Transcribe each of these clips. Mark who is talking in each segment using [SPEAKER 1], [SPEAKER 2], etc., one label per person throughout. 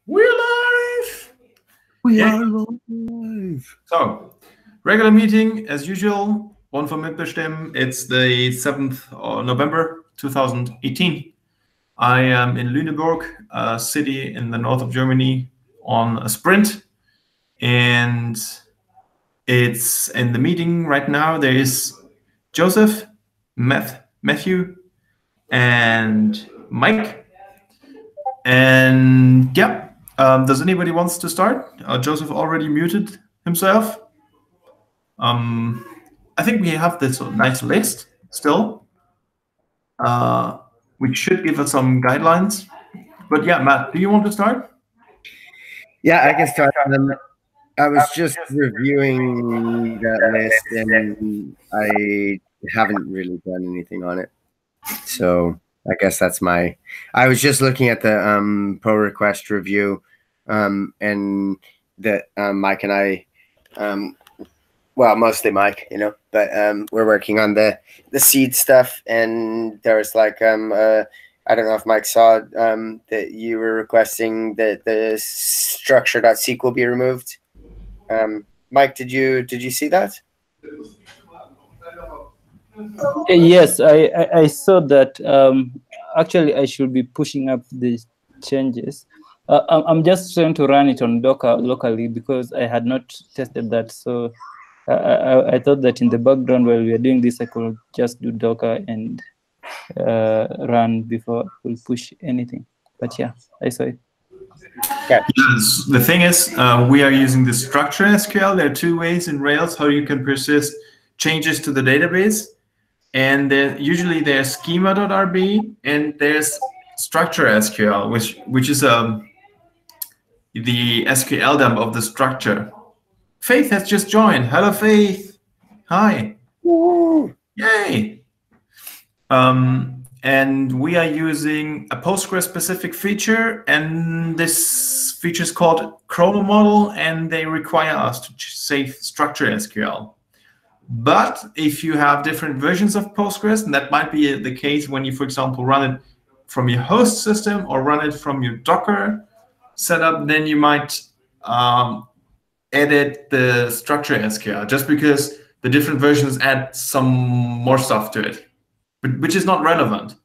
[SPEAKER 1] We're live!
[SPEAKER 2] We are live!
[SPEAKER 1] So, regular meeting as usual, one for mitbestimmen. It's the 7th of November 2018. I am in Lüneburg, a city in the north of Germany, on a sprint. And it's in the meeting right now. There is Joseph, Matthew, and Mike. And yeah, does anybody wants to start? Joseph already muted himself. I think we have this nice list still, which should give us some guidelines. But yeah, Matt, do you want to start?
[SPEAKER 2] Yeah, I can start. I was just reviewing that list, and I haven't really done anything on it. So I guess that's my. I was just looking at the pull request review, and that Mike and I, well, mostly Mike, but we're working on the seed stuff, and there's like I don't know if Mike saw that you were requesting that the structure.sql be removed. Mike, did you see that?
[SPEAKER 3] Yes, I saw that. Actually, I should be pushing up the changes. I'm just trying to run it on Docker locally because I had not tested that. So I thought that in the background while we are doing this, I could just do Docker and run before we push anything. But yeah, I saw it.
[SPEAKER 1] Yeah. Yes, the thing is, we are using the structure SQL. There are two ways in Rails how you can persist changes to the database. And usually there's schema.rb and there's structure SQL, which is the SQL dump of the structure. Faith has just joined. Hello, Faith. Hi.
[SPEAKER 2] Woo.
[SPEAKER 1] Yay. And we are using a Postgres-specific feature, and this feature is called Chrono Model, and they require us to save structure SQL. But if you have different versions of Postgres, and that might be the case when you, for example, run it from your host system or run it from your Docker setup, then you might edit the structure SQL just because the different versions add some more stuff to it, but which is not relevant.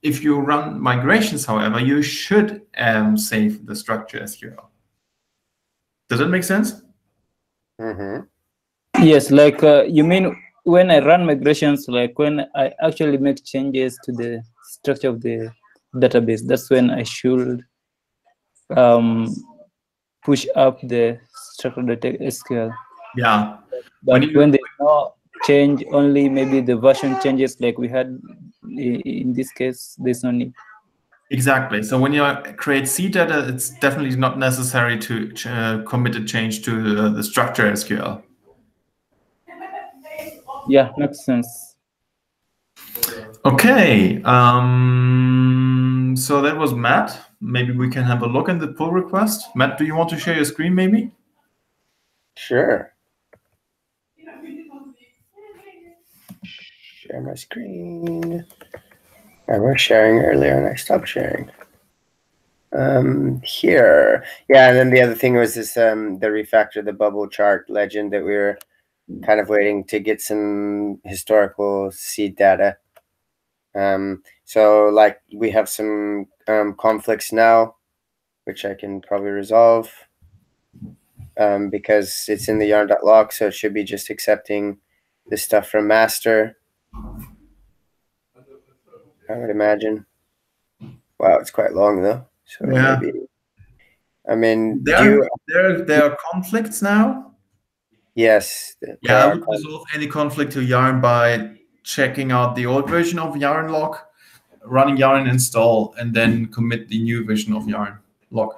[SPEAKER 1] If you run migrations, however, you should save the structure SQL. Does that make sense?
[SPEAKER 2] Mm-hmm.
[SPEAKER 3] Yes, like you mean when I run migrations, like when I actually make changes to the structure of the database, that's when I should push up the structure.sql.
[SPEAKER 1] Yeah.
[SPEAKER 3] But when there's no change, only maybe the version changes like we had in this case, there's no need.
[SPEAKER 1] Exactly. So when you create seed data, it's definitely not necessary to commit a change to the structure SQL.
[SPEAKER 3] Yeah, makes sense.
[SPEAKER 1] Okay. So that was Matt. Maybe we can have a look in the pull request. Matt, do you want to share your screen maybe?
[SPEAKER 2] Sure. Share my screen. I was sharing earlier and I stopped sharing. Here. Yeah, and then the other thing was this the refactor, the bubble chart legend that we were kind of waiting to get some historical seed data. So like we have some conflicts now, which I can probably resolve because it's in the yarn.log, so it should be just accepting the stuff from master. I would imagine. Wow, it's quite long though. So
[SPEAKER 1] yeah.
[SPEAKER 2] Maybe. I mean,
[SPEAKER 1] there are conflicts now.
[SPEAKER 2] Yes.
[SPEAKER 1] Yeah, I would resolve any conflict to yarn by checking out the old version of yarn log, running yarn install, and then commit the new version of yarn log.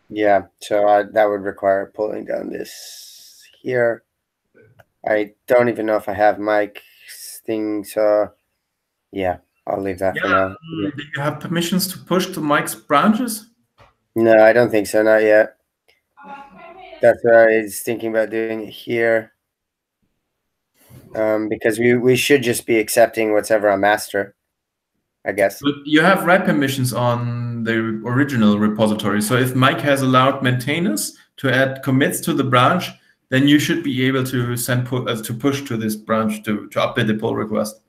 [SPEAKER 2] Yeah, so that would require pulling down this here. I don't even know if I have Mike's thing, so yeah, I'll leave that for now.
[SPEAKER 1] Do you have permissions to push to Mike's branches?
[SPEAKER 2] No, I don't think so, not yet. That's what I was thinking about doing it here. Because we should just be accepting whatever on master, I guess.
[SPEAKER 1] But you have write permissions on in the original repository. So if Mike has allowed maintainers to add commits to the branch, then you should be able to send to push to this branch to update the pull request.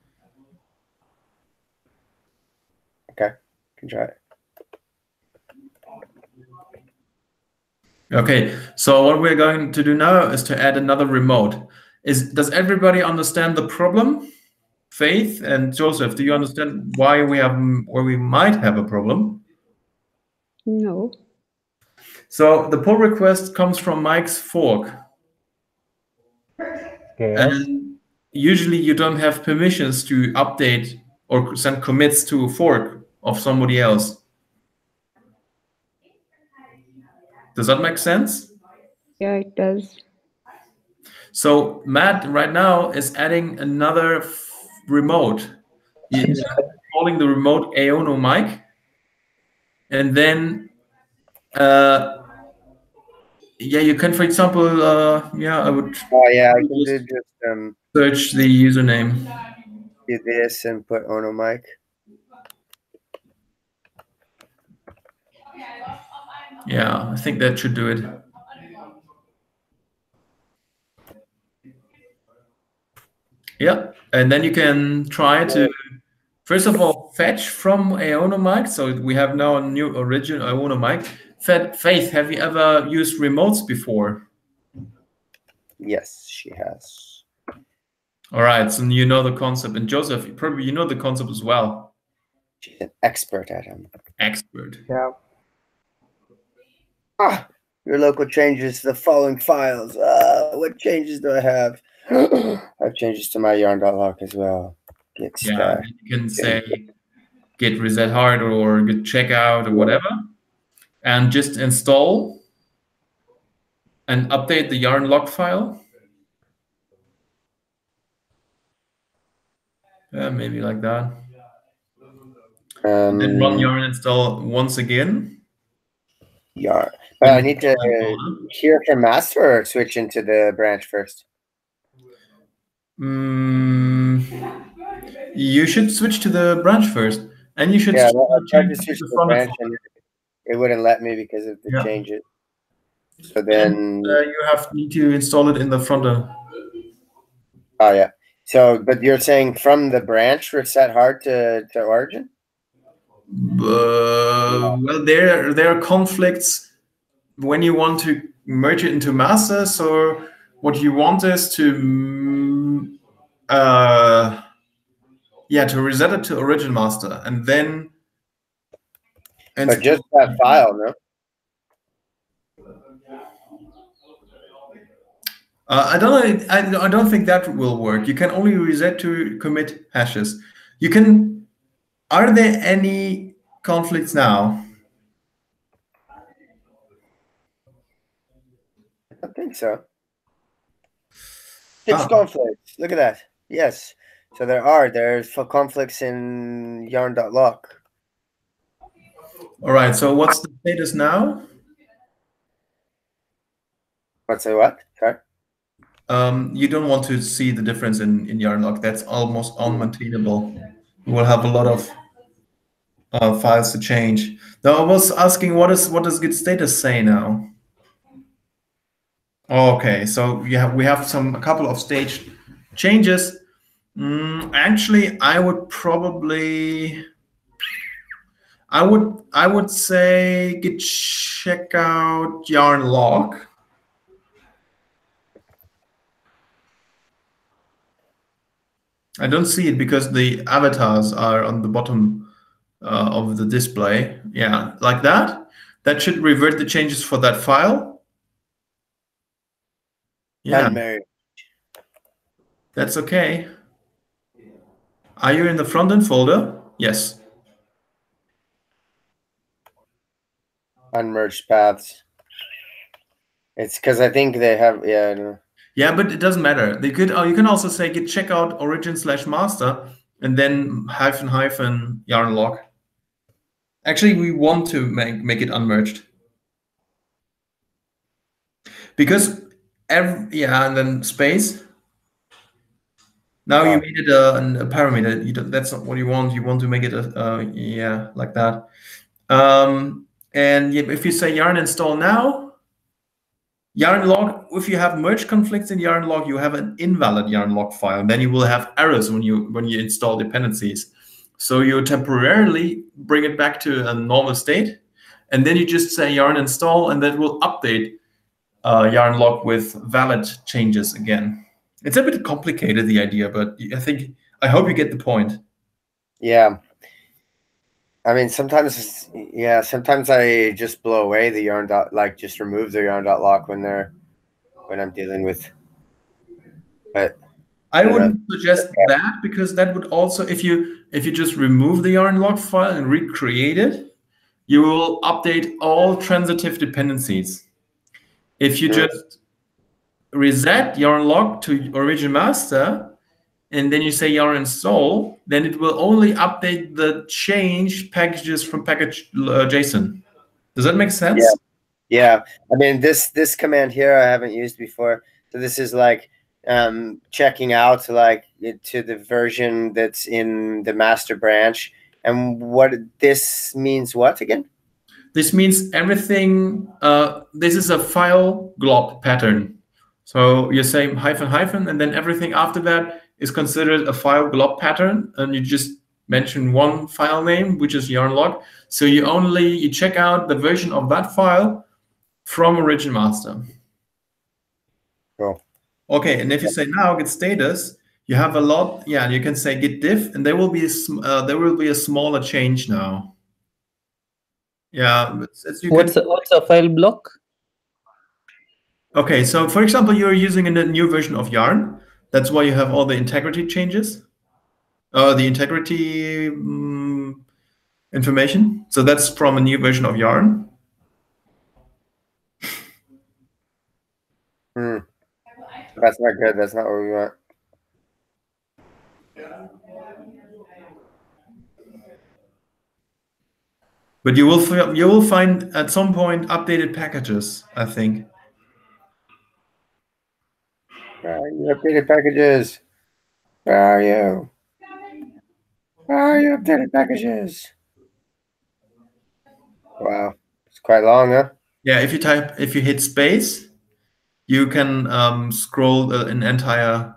[SPEAKER 2] Okay, can try it.
[SPEAKER 1] Okay, so what we're going to do now is to add another remote. Does everybody understand the problem? Faith and Joseph, do you understand why we might have a problem?
[SPEAKER 4] No.
[SPEAKER 1] So the pull request comes from Mike's fork.
[SPEAKER 5] Yes.
[SPEAKER 1] And usually you don't have permissions to update or send commits to a fork of somebody else. Does that make sense?
[SPEAKER 4] Yeah, it does.
[SPEAKER 1] So Matt right now is adding another remote. He's calling the remote Aono Mike. And then, yeah, you can, for example, I would.
[SPEAKER 2] Oh yeah, I can do just
[SPEAKER 1] search the username.
[SPEAKER 2] Do this and put Ono Mike.
[SPEAKER 1] Yeah, I think that should do it. Yeah, and then you can try to, first of all, fetch from Aono Mic. So we have now a new original Aono Mic. Faith, have you ever used remotes before?
[SPEAKER 2] Yes, she has.
[SPEAKER 1] All right, so you know the concept. And Joseph, probably you know the concept as well.
[SPEAKER 2] She's an expert at them.
[SPEAKER 1] Expert.
[SPEAKER 5] Yeah.
[SPEAKER 2] Ah, your local changes to the following files. What changes do I have? I have changes to my yarn.lock as well. Git
[SPEAKER 1] Yeah,
[SPEAKER 2] stack.
[SPEAKER 1] you can say git reset hard or git checkout or whatever, and just install and update the yarn log file. Yeah, maybe like that. And then run yarn install once again.
[SPEAKER 2] Yarn. But I need to hear from master or switch into the branch first.
[SPEAKER 1] You should switch to the branch first, and you should.
[SPEAKER 2] Yeah, I tried to switch to the branch, and it wouldn't let me because of the changes. So then
[SPEAKER 1] you need to install it in the front end.
[SPEAKER 2] Oh yeah. So, but you're saying from the branch reset hard to origin?
[SPEAKER 1] Well, there are conflicts when you want to merge it into master. So what you want is to to reset it to origin master, and then.
[SPEAKER 2] But just that file, no?
[SPEAKER 1] I don't think that will work. You can only reset to commit hashes. You can. Are there any conflicts now?
[SPEAKER 2] I don't think so. It's conflicts. Look at that. Yes. So there's conflicts in yarn.lock.
[SPEAKER 1] All right. So what's the status now?
[SPEAKER 2] What's the what? Sorry.
[SPEAKER 1] You don't want to see the difference in yarn.lock. That's almost unmaintainable. You will have a lot of files to change. Now I was asking, what does git status say now? Okay, so we have a couple of stage changes. Actually, I would say git checkout yarn log. I don't see it because the avatars are on the bottom of the display. Yeah, like that. That should revert the changes for that file. Yeah, that's okay. Are you in the front-end folder? Yes.
[SPEAKER 2] Unmerged paths. It's because I think they have, yeah. I don't know.
[SPEAKER 1] Yeah, but it doesn't matter. You can also say git checkout origin/master and then -- yarn log. Actually, we want to make it unmerged because and then space. Now you made it a parameter. That's not what you want. You want to make it like that. And if you say yarn install now, yarn log, if you have merge conflicts in yarn log, you have an invalid yarn log file, and then you will have errors when you install dependencies. So you temporarily bring it back to a normal state, and then you just say yarn install, and that will update yarn log with valid changes again. It's a bit complicated, the idea, but I hope you get the point.
[SPEAKER 2] Yeah. I mean, sometimes I just blow away the yarn dot, like just remove the yarn dot lock when I'm dealing with. But
[SPEAKER 1] I wouldn't suggest that, because that would also, if you just remove the yarn log file and recreate it, you will update all transitive dependencies. If you just reset yarn log to origin master, and then you say yarn install, then it will only update the changed packages from package JSON. Does that make sense?
[SPEAKER 2] Yeah. I mean, this command here I haven't used before. So this is like checking out like to the version that's in the master branch. And what this means, what again?
[SPEAKER 1] This means everything. This is a file glob pattern. So you say hyphen hyphen, and then everything after that is considered a file glob pattern, and you just mention one file name, which is yarn log. So you check out the version of that file from origin master.
[SPEAKER 2] Cool.
[SPEAKER 1] Okay, and if you say now git status, you have a lot. Yeah, you can say git diff, and there will be a smaller change now. Yeah,
[SPEAKER 3] what's a file block?
[SPEAKER 1] Okay, so for example, you're using a new version of Yarn. That's why you have all the integrity changes, the integrity information. So that's from a new version of Yarn.
[SPEAKER 2] That's not good. That's not what we want.
[SPEAKER 1] But you will find at some point updated packages, I think.
[SPEAKER 2] Where are you updated packages? Where are you? Where are you updated packages? Wow, it's quite long, huh?
[SPEAKER 1] Yeah, if you hit space, you can scroll an entire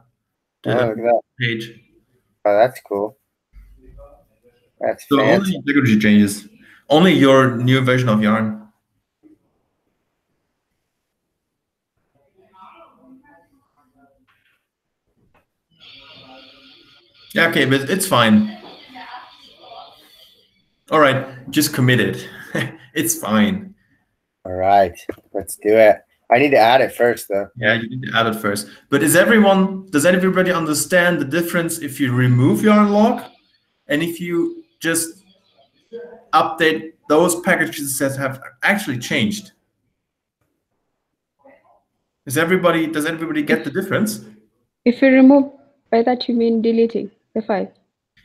[SPEAKER 2] look at that
[SPEAKER 1] page.
[SPEAKER 2] Oh, that's cool. That's
[SPEAKER 1] so
[SPEAKER 2] fancy.
[SPEAKER 1] Only integrity changes. Only your new version of Yarn. Yeah, okay, but it's fine. All right, just commit it. It's fine.
[SPEAKER 2] All right, let's do it. I need to add it first, though.
[SPEAKER 1] Yeah, you need to add it first. But does everybody understand the difference if you remove yarn log and if you just update those packages that have actually changed? Does everybody get the difference?
[SPEAKER 4] If you remove, by that you mean deleting the file.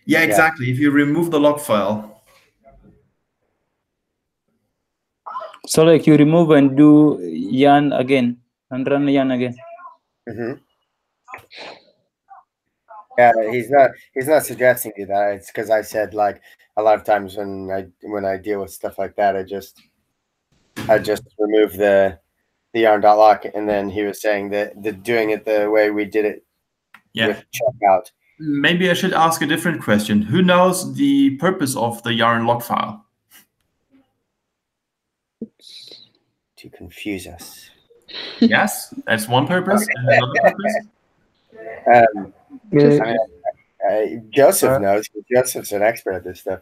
[SPEAKER 1] Yeah, exactly. Yeah. If you remove the log file.
[SPEAKER 3] So like you remove and do yarn again and run yarn again.
[SPEAKER 2] Yeah, he's not suggesting you that. It's because I said like a lot of times when I deal with stuff like that, I just remove the yarn dot lock, and then he was saying that doing it the way we did it with checkout.
[SPEAKER 1] Maybe I should ask a different question. Who knows the purpose of the yarn log file?
[SPEAKER 2] To confuse us.
[SPEAKER 1] Yes, that's one purpose. And another
[SPEAKER 2] purpose? Joseph knows. Joseph's an expert at this stuff.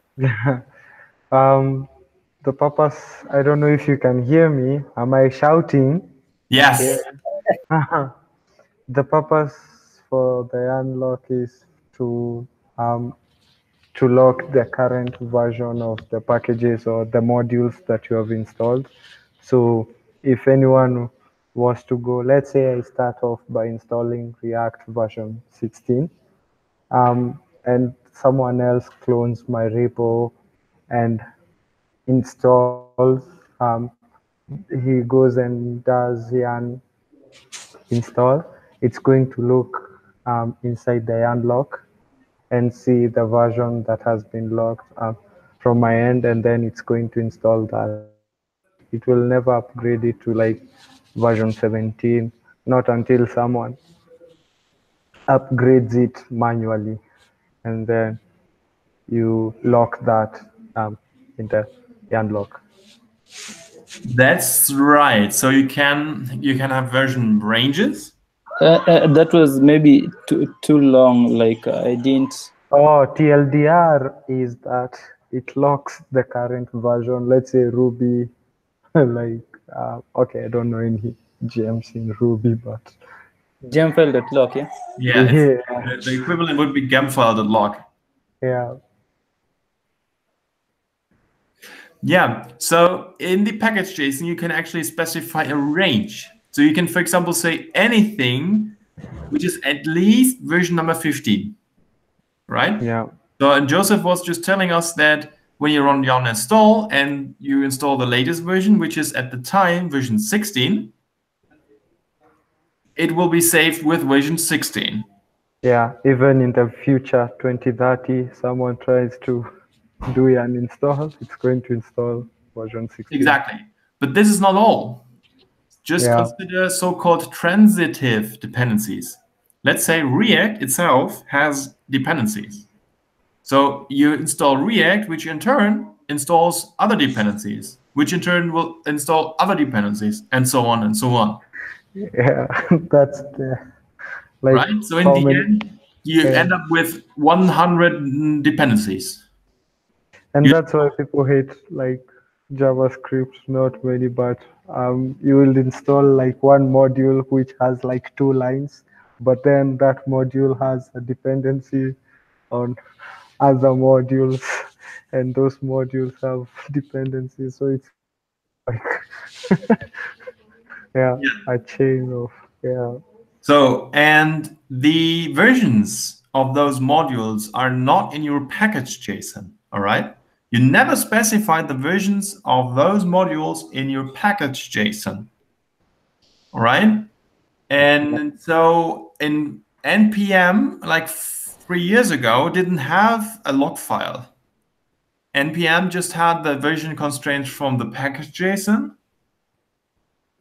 [SPEAKER 5] The purpose, I don't know if you can hear me. Am I shouting?
[SPEAKER 1] Yes.
[SPEAKER 5] The purpose for the yarn lock is to lock the current version of the packages or the modules that you have installed. So if anyone was to go, let's say I start off by installing React version 16, and someone else clones my repo and installs, he goes and does yarn install, it's going to look inside the yarn lock and see the version that has been locked. from my end, and then it's going to install that. It will never upgrade it to like version 17, not until someone upgrades it manually, and then you lock that in the unlock.
[SPEAKER 1] That's right. So you can have version ranges.
[SPEAKER 3] That was maybe too long. Like I didn't.
[SPEAKER 5] Oh, TLDR is that it locks the current version. Let's say Ruby, like okay, I don't know any gems in Ruby, but
[SPEAKER 3] Gem file.lock, yeah.
[SPEAKER 1] Yeah, the equivalent would be gemfile.log.
[SPEAKER 5] Yeah.
[SPEAKER 1] Yeah. So in the package JSON, you can actually specify a range. So you can, for example, say anything which is at least version number 15, right?
[SPEAKER 5] Yeah.
[SPEAKER 1] So, and Joseph was just telling us that when you run yarn install and you install the latest version, which is at the time version 16, it will be saved with version 16.
[SPEAKER 5] Yeah, even in the future, 2030, someone tries to do an install, it's going to install version 16.
[SPEAKER 1] Exactly. But this is not all. Just consider so-called transitive dependencies. Let's say React itself has dependencies. So you install React, which in turn installs other dependencies, which in turn will install other dependencies, and so on and so on.
[SPEAKER 5] Yeah, that's the like.
[SPEAKER 1] Right? So in the end, you end up with 100 dependencies.
[SPEAKER 5] And that's why people hate like JavaScript, not many, but you will install like one module which has like 2 lines, but then that module has a dependency on other modules, and those modules have dependencies. So it's like a chain of
[SPEAKER 1] So, and the versions of those modules are not in your package JSON, all right? You never specify the versions of those modules in your package JSON, all right? And so in NPM, like 3 years ago, didn't have a log file. NPM just had the version constraints from the package JSON,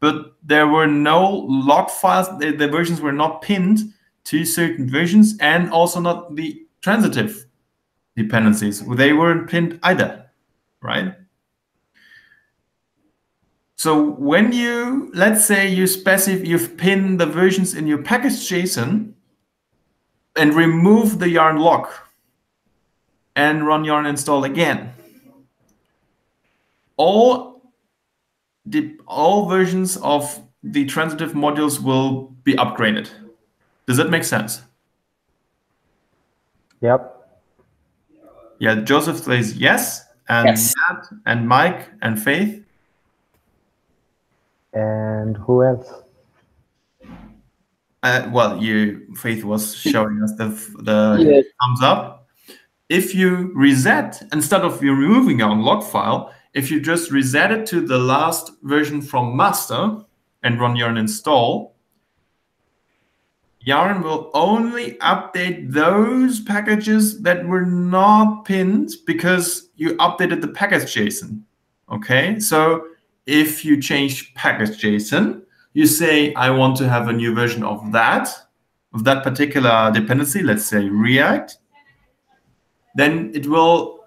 [SPEAKER 1] but there were no log files. The versions were not pinned to certain versions, and also not the transitive dependencies. They weren't pinned either, right? So when you, let's say you've pinned the versions in your package JSON and remove the yarn log and run yarn install again, all versions of the transitive modules will be upgraded. Does that make sense?
[SPEAKER 5] Yep.
[SPEAKER 1] Yeah, Joseph says yes, and
[SPEAKER 2] Yes.
[SPEAKER 1] Matt and Mike and Faith.
[SPEAKER 5] And who else?
[SPEAKER 1] Well, Faith was showing us the thumbs up. If you reset, instead of you removing your log file, if you just reset it to the last version from master and run yarn install, Yarn will only update those packages that were not pinned because you updated the package JSON. Okay, so if you change package JSON, you say, I want to have a new version of that particular dependency, let's say React, then it will,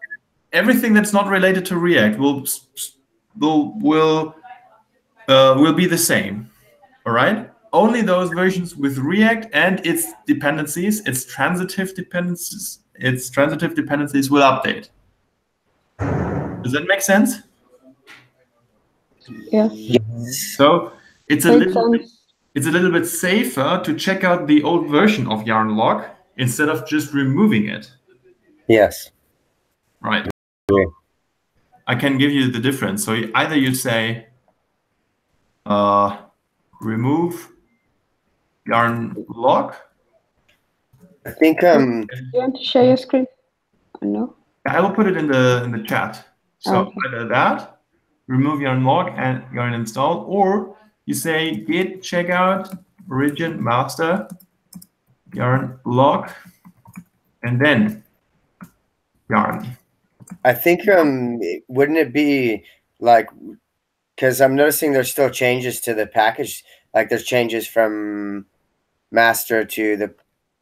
[SPEAKER 1] everything that's not related to React will be the same. All right. Only those versions with React and its dependencies, its transitive dependencies will update. Does that make sense?
[SPEAKER 4] Yeah.
[SPEAKER 1] So it's a little bit safer to check out the old version of yarn log instead of just removing it.
[SPEAKER 2] Yes.
[SPEAKER 1] Right.
[SPEAKER 2] Yeah.
[SPEAKER 1] I can give you the difference. So either you say remove yarn log.
[SPEAKER 2] I think
[SPEAKER 4] You want to share your screen? Or no?
[SPEAKER 1] I will put it in the chat. So
[SPEAKER 4] Okay.
[SPEAKER 1] either that, remove yarn log and yarn install, or you say git checkout origin master yarn log and then yarn.
[SPEAKER 2] I think wouldn't it be like, because I'm noticing there's still changes to the package, like there's changes from master to the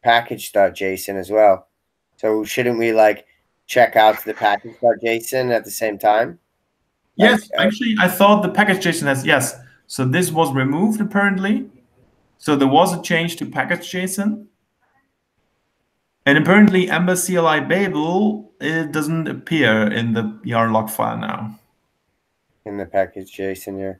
[SPEAKER 2] package.json as well. So shouldn't we like check out the package.json at the same time?
[SPEAKER 1] Yes, actually, I thought the package.json has, yes. So this was removed apparently. So there was a change to package.json. And apparently Ember CLI Babel, it doesn't appear in the yarn log file now.
[SPEAKER 2] In the package.json here.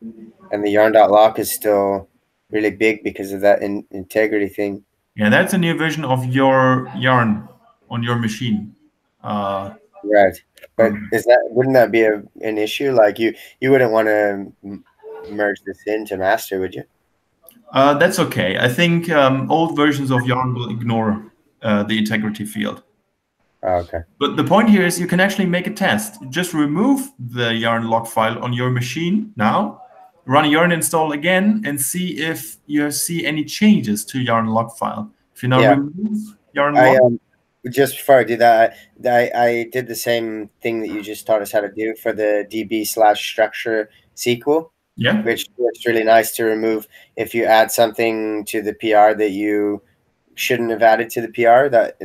[SPEAKER 2] And the yarn.lock is still really big because of that integrity thing.
[SPEAKER 1] Yeah, that's a new version of your yarn on your machine.
[SPEAKER 2] Right. But wouldn't that be an issue? Like you wouldn't want to merge this into master, would you?
[SPEAKER 1] That's okay. I think old versions of yarn will ignore the integrity field.
[SPEAKER 2] Oh, okay.
[SPEAKER 1] But the point here is you can actually make a test. Just remove the yarn log file on your machine now, run a yarn install again, and see if you see any changes to yarn log file. If you now remove yarn log.
[SPEAKER 2] Just before I do that, I did the same thing that you just taught us how to do for the db/structure SQL.
[SPEAKER 1] Yeah.
[SPEAKER 2] Which looks really nice to remove if you add something to the PR that you shouldn't have added to the PR. That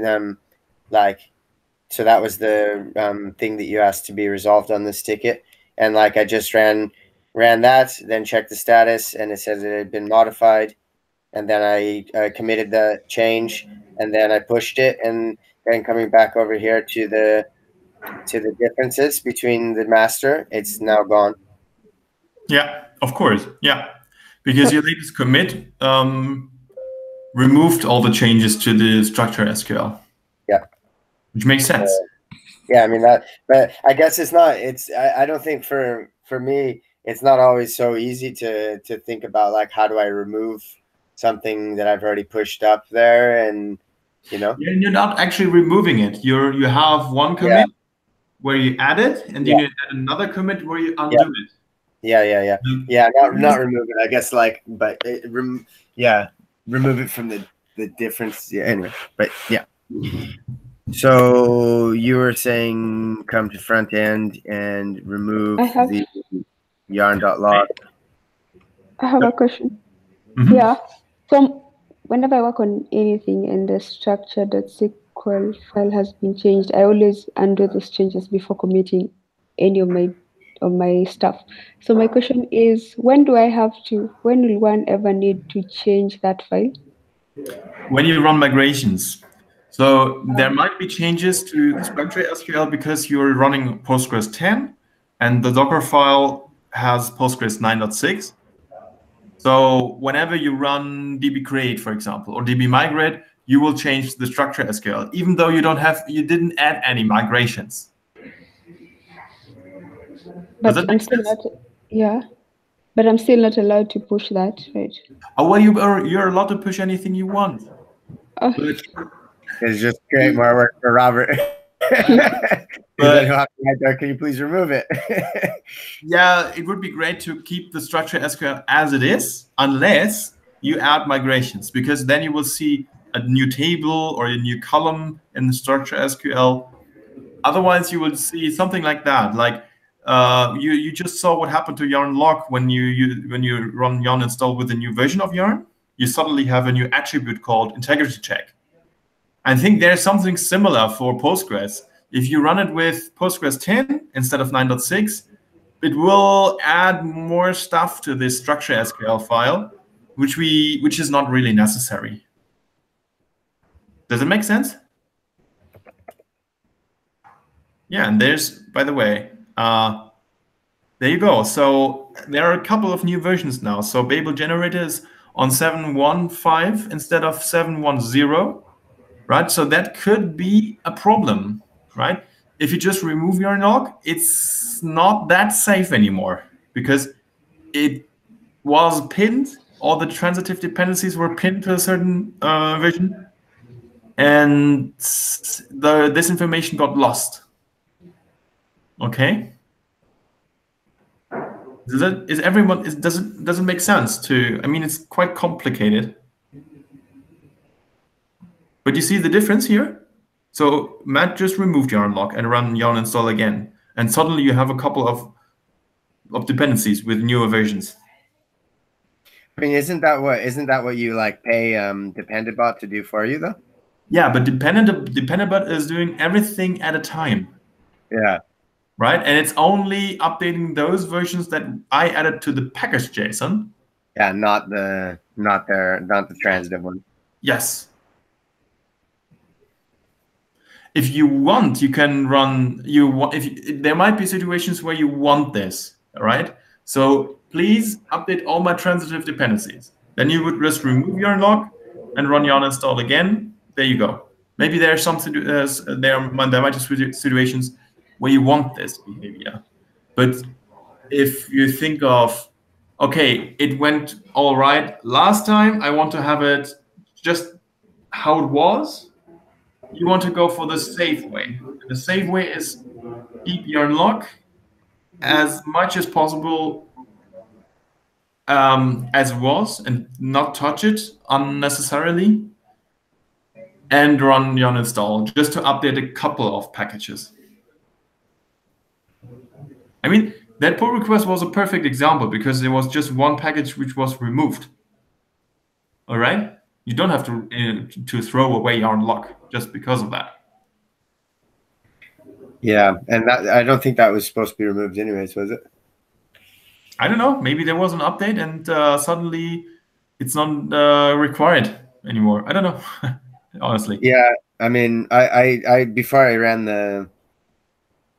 [SPEAKER 2] so that was the thing that you asked to be resolved on this ticket. And like I just ran that, then checked the status, and it says it had been modified. And then I committed the change, and then I pushed it, and then coming back over here to the differences between the master, it's now gone.
[SPEAKER 1] Yeah, of course. Yeah, because your latest commit removed all the changes to the structure SQL.
[SPEAKER 2] Yeah,
[SPEAKER 1] which makes sense.
[SPEAKER 2] Yeah, I mean that, but I guess it's not. I don't think for me, it's not always so easy to think about like how do I remove something that I've already pushed up there, and you know.
[SPEAKER 1] Yeah, and you're not actually removing it. You have one commit where you add it, and then you add another commit where you undo it.
[SPEAKER 2] Yeah. Not remove it. I guess like, but remove it from the difference. Yeah. Anyway, but yeah. So you were saying come to front end and remove the yarn.log.
[SPEAKER 4] I have a question.
[SPEAKER 1] Mm-hmm.
[SPEAKER 4] Yeah. So whenever I work on anything and the structure.sql file has been changed, I always undo those changes before committing any of my stuff. So my question is, when will one ever need to change that file?
[SPEAKER 1] When you run migrations. So there might be changes to structure SQL because you're running Postgres 10 and the Docker file has Postgres 9.6. So whenever you run db-create, for example, or db-migrate, you will change the structure SQL, even though you didn't add any migrations.
[SPEAKER 4] But I'm still not, but I'm still not allowed to push that, right?
[SPEAKER 1] Oh, well, you're allowed to push anything you want.
[SPEAKER 2] It's just great more work for Robert. Can you please remove it?
[SPEAKER 1] Yeah, it would be great to keep the structure SQL as it is, unless you add migrations, because then you will see a new table or a new column in the structure SQL. Otherwise, you will see something like that. Like you just saw what happened to yarn log when you run yarn install with a new version of yarn. You suddenly have a new attribute called integrity check. I think there's something similar for Postgres. If you run it with Postgres 10 instead of 9.6, it will add more stuff to this structure SQL file, which is not really necessary. Does it make sense? Yeah, and there's, by the way, there you go. So there are a couple of new versions now. So Babel generator is on 7.1.5 instead of 7.1.0. Right, so that could be a problem, right? If you just remove your log, it's not that safe anymore because it was pinned. All the transitive dependencies were pinned to a certain version, and this information got lost. Okay. Does it make sense to? I mean, it's quite complicated. But you see the difference here? So Matt just removed yarn lock and run yarn install again. And suddenly you have a couple of dependencies with newer versions.
[SPEAKER 2] I mean, isn't that what you like pay Dependabot to do for you though?
[SPEAKER 1] Yeah, but Dependabot is doing everything at a time.
[SPEAKER 2] Yeah.
[SPEAKER 1] Right? And it's only updating those versions that I added to the package JSON.
[SPEAKER 2] Yeah, not the transitive one.
[SPEAKER 1] Yes. If you want, you can run. There might be situations where you want this, right? So please update all my transitive dependencies. Then you would just remove yarn lock and run yarn install again. There you go. Maybe there are there might be situations where you want this behavior, but if you think of, okay, it went all right last time, I want to have it just how it was. You want to go for the safe way. The safe way is keep yarn lock as much as possible as it was and not touch it unnecessarily, and run yarn install just to update a couple of packages. I mean, that pull request was a perfect example because there was just one package which was removed. All right, you don't have to throw away yarn lock just because of that.
[SPEAKER 2] Yeah, and I don't think that was supposed to be removed anyways, was it?
[SPEAKER 1] I don't know. Maybe there was an update and suddenly it's not required anymore. I don't know, honestly.
[SPEAKER 2] Yeah, I mean, I before I ran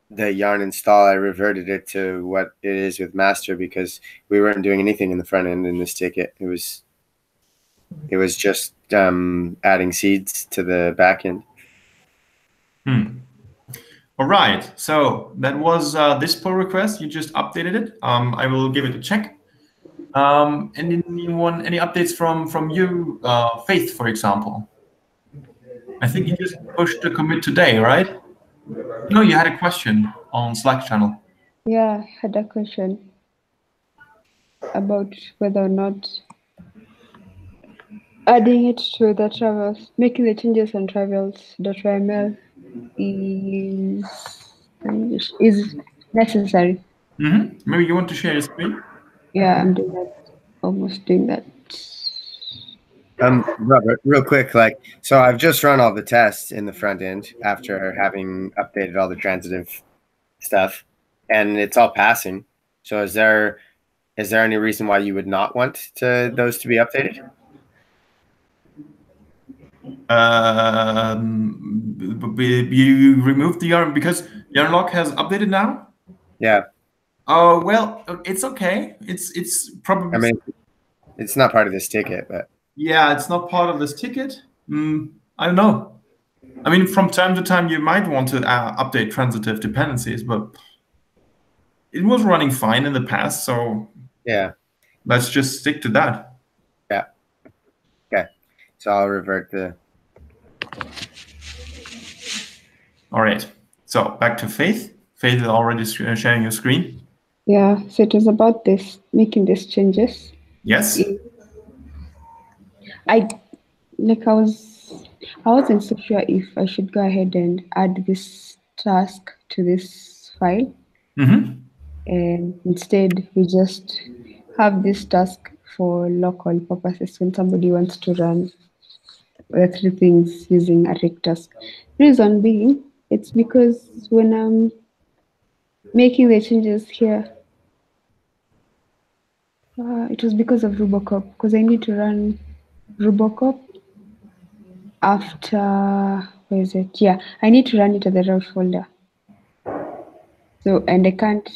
[SPEAKER 2] the yarn install, I reverted it to what it is with master because we weren't doing anything in the front end in this ticket. It was just adding seeds to the back end.
[SPEAKER 1] All right, so that was this pull request. You just updated it. I will give it a check. Any updates from you, Faith, for example? I think you just pushed the commit today, right? No, you had a question on Slack channel.
[SPEAKER 4] Yeah, I had a question about whether or not adding it to the travels, making the changes on travels.yml is necessary.
[SPEAKER 1] Maybe you want to share your screen?
[SPEAKER 4] Yeah, I'm doing that. Almost doing that.
[SPEAKER 2] Robert, real quick, so I've just run all the tests in the front end after having updated all the transitive stuff, and it's all passing. So is there any reason why you would not want those to be updated?
[SPEAKER 1] You removed the yarn because yarn lock has updated now?
[SPEAKER 2] Yeah.
[SPEAKER 1] Oh, well, it's okay. It's probably.
[SPEAKER 2] I mean, it's not part of this ticket, but.
[SPEAKER 1] Yeah, it's not part of this ticket. I don't know. I mean, from time to time, you might want to update transitive dependencies, but it was running fine in the past, so
[SPEAKER 2] yeah,
[SPEAKER 1] let's just stick to that.
[SPEAKER 2] Yeah. Okay. So I'll revert the.
[SPEAKER 1] All right. So back to Faith. Faith is already sharing your screen.
[SPEAKER 4] Yeah. So it was about making these changes.
[SPEAKER 1] Yes.
[SPEAKER 4] I wasn't so sure if I should go ahead and add this task to this file. And instead we just have this task for local purposes when somebody wants to run the 3 things using a rig task. Reason being, it's because when I'm making the changes here, it was because of Rubocop, because I need to run Rubocop after, where is it? Yeah, I need to run it at the route folder. So, and I can't,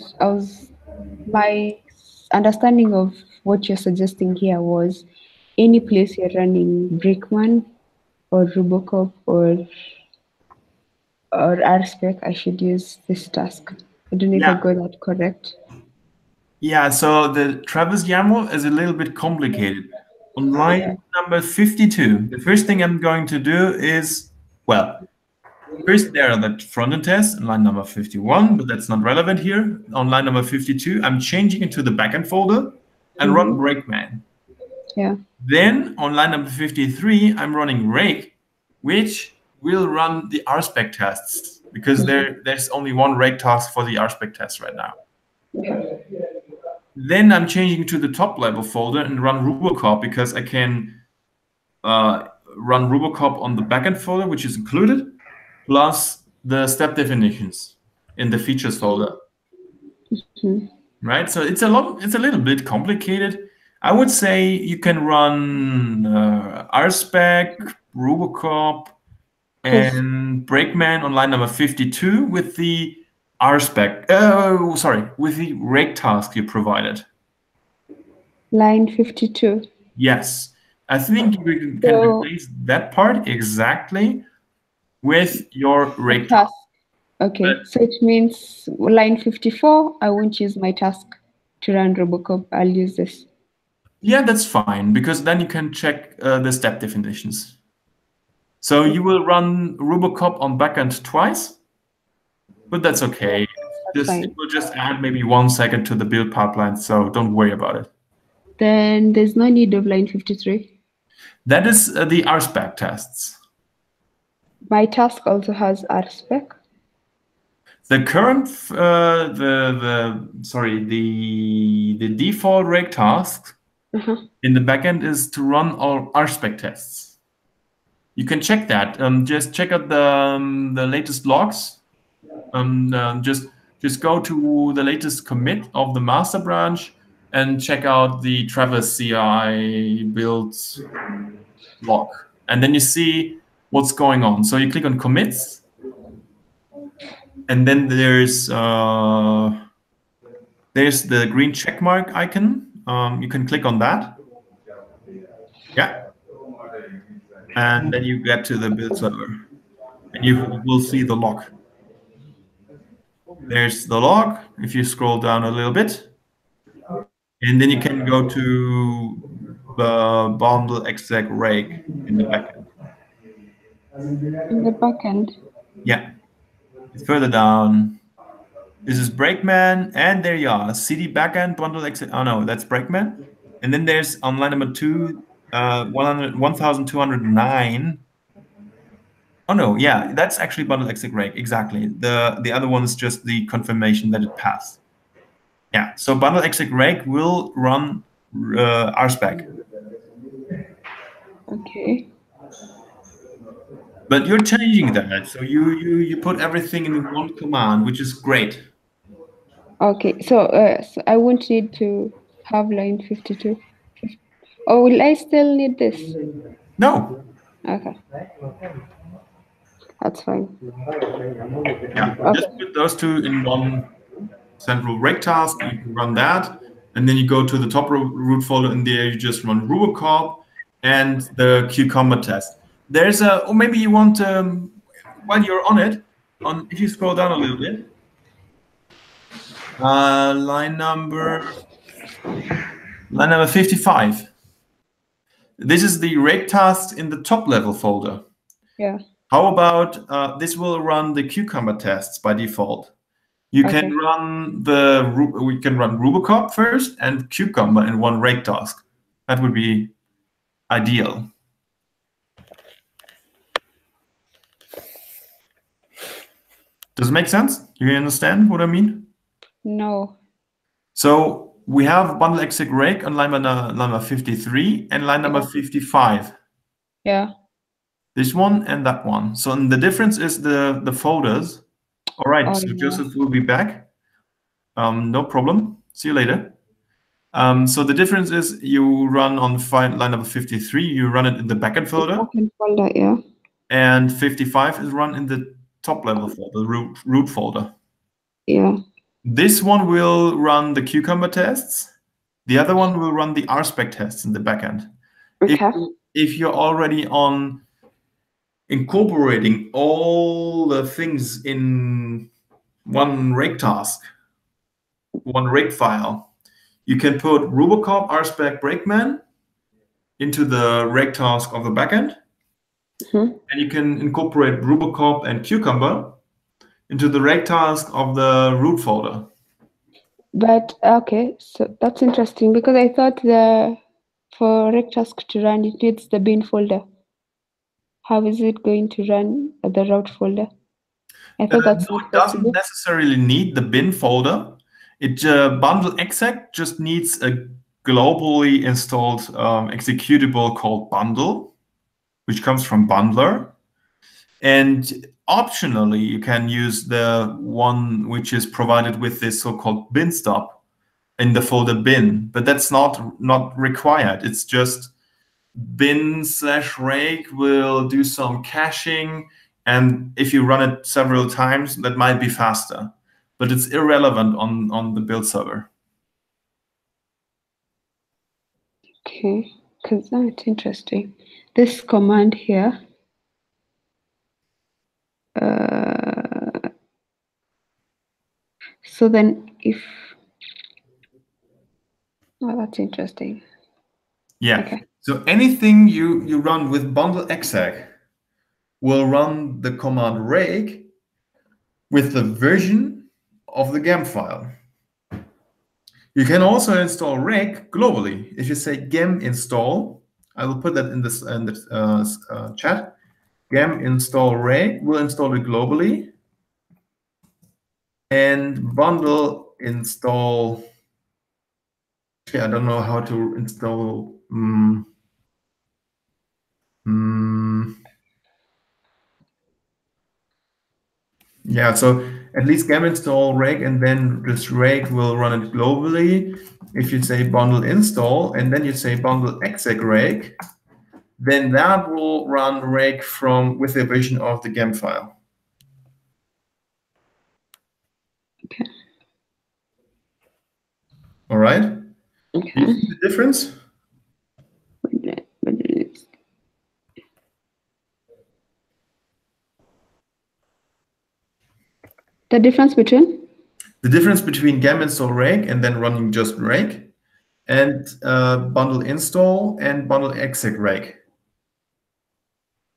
[SPEAKER 4] my understanding of what you're suggesting here was any place you're running Brickman or Rubocop or RSpec, I should use this task. I don't know if I got that correct.
[SPEAKER 1] Yeah, so the Travis YAML is a little bit complicated. On line number 52, the first thing I'm going to do is, well, first there are the front-end tests in line number 51, but that's not relevant here. On line number 52, I'm changing it to the backend folder and run Brakeman.
[SPEAKER 4] Yeah.
[SPEAKER 1] Then on line number 53, I'm running rake, which will run the RSpec tests because there's only one rake task for the RSpec test right now. Then I'm changing to the top level folder and run Rubocop because I can run Rubocop on the backend folder, which is included, plus the step definitions in the features folder. Right? So it's a little bit complicated. I would say you can run RSpec, Rubocop, and Brakeman on line number 52 with the RSpec. With the rake task you provided.
[SPEAKER 4] Line 52.
[SPEAKER 1] Yes, I think we can replace that part exactly with your rake task.
[SPEAKER 4] Okay, so it means line 54, I won't use my task to run Robocop. I'll use this.
[SPEAKER 1] Yeah, that's fine, because then you can check the step definitions. So you will run Robocop on backend twice, but that's okay. It will just add maybe 1 second to the build pipeline, so don't worry about it.
[SPEAKER 4] Then there's no need of line 53.
[SPEAKER 1] That is the RSpec tests.
[SPEAKER 4] My task also has RSpec.
[SPEAKER 1] The current, the default rake task in the backend is to run all RSpec tests. You can check that. Just check out the latest logs. Just go to the latest commit of the master branch and check out the Travis CI builds log, and then you see what's going on. So you click on commits, and then there's the green check mark icon. You can click on that. Yeah. And then you get to the build server, and you will see the log. There's the log. If you scroll down a little bit, and then you can go to the bundle exec rake in the backend.
[SPEAKER 4] In the backend?
[SPEAKER 1] Yeah. It's further down. This is Brakeman, and there you are. CD backend bundle exec. Oh no, that's Brakeman. And then there's on line number 2, 1209. Oh no, yeah, that's actually bundle exec rake. Exactly. The other one is just the confirmation that it passed. Yeah. So bundle exec rake will run RSpec.
[SPEAKER 4] Okay.
[SPEAKER 1] But you're changing that, so you put everything in one command, which is great.
[SPEAKER 4] Okay, so I won't need to have line 52. Or will I still need this?
[SPEAKER 1] No.
[SPEAKER 4] Okay. That's fine.
[SPEAKER 1] Yeah, just put those two in one central rake task. You can run that, and then you go to the top root folder, and there you just run Rubocop and the cucumber test. There's or maybe you want while you're on it, if you scroll down a little bit, line number 55. This is the rake task in the top level folder.
[SPEAKER 4] Yeah.
[SPEAKER 1] How about this will run the cucumber tests by default. You can run we can run Rubocop first and cucumber in one rake task. That would be ideal. Does it make sense? Do you understand what I mean?
[SPEAKER 4] No.
[SPEAKER 1] So we have bundle exec rake on line number 53 and line number 55.
[SPEAKER 4] Yeah.
[SPEAKER 1] This one and that one. So the difference is the folders. All right. So Joseph will be back. No problem. See you later. So the difference is you run on line number 53. You run it in the backend folder.
[SPEAKER 4] Backend folder, yeah.
[SPEAKER 1] And 55 is run in the top level folder, root folder.
[SPEAKER 4] Yeah.
[SPEAKER 1] This one will run the cucumber tests. The other one will run the RSpec tests in the backend.
[SPEAKER 4] Okay.
[SPEAKER 1] If you're already on incorporating all the things in one rake task, one rake file, you can put Rubocop, RSpec, Brakeman into the rake task of the backend. And you can incorporate Rubocop and Cucumber into the rake task of the root folder.
[SPEAKER 4] But okay, so that's interesting because I thought for rake task to run, it needs the bin folder. how is it going to run at the route folder? I thought that's
[SPEAKER 1] No,
[SPEAKER 4] not
[SPEAKER 1] it doesn't
[SPEAKER 4] possible.
[SPEAKER 1] necessarily need the bin folder. It bundle exec just needs a globally installed executable called bundle, which comes from bundler. And optionally, you can use the one which is provided with this so-called bin stop in the folder bin, but that's not required. It's just bin/rake will do some caching, and if you run it several times, that might be faster, but it's irrelevant on the build server.
[SPEAKER 4] Okay, because that's interesting. This command here, so then if, oh, that's interesting.
[SPEAKER 1] Yeah.
[SPEAKER 4] Okay.
[SPEAKER 1] So anything you run with bundle exec will run the command rake with the version of the gem file. You can also install rake globally. If you say gem install, I will put that in this chat. Gem install rake will install it globally, and bundle install. Okay, I don't know how to install. Yeah, so at least gem install rake, and then this rake will run it globally. If you say bundle install, and then you say bundle exec rake, then that will run rake with the version of the gem file.
[SPEAKER 4] Okay.
[SPEAKER 1] All right.
[SPEAKER 4] Okay.
[SPEAKER 1] Do you see the difference?
[SPEAKER 4] The difference between?
[SPEAKER 1] The difference between gem install rake and then running just rake, and bundle install and bundle exec rake.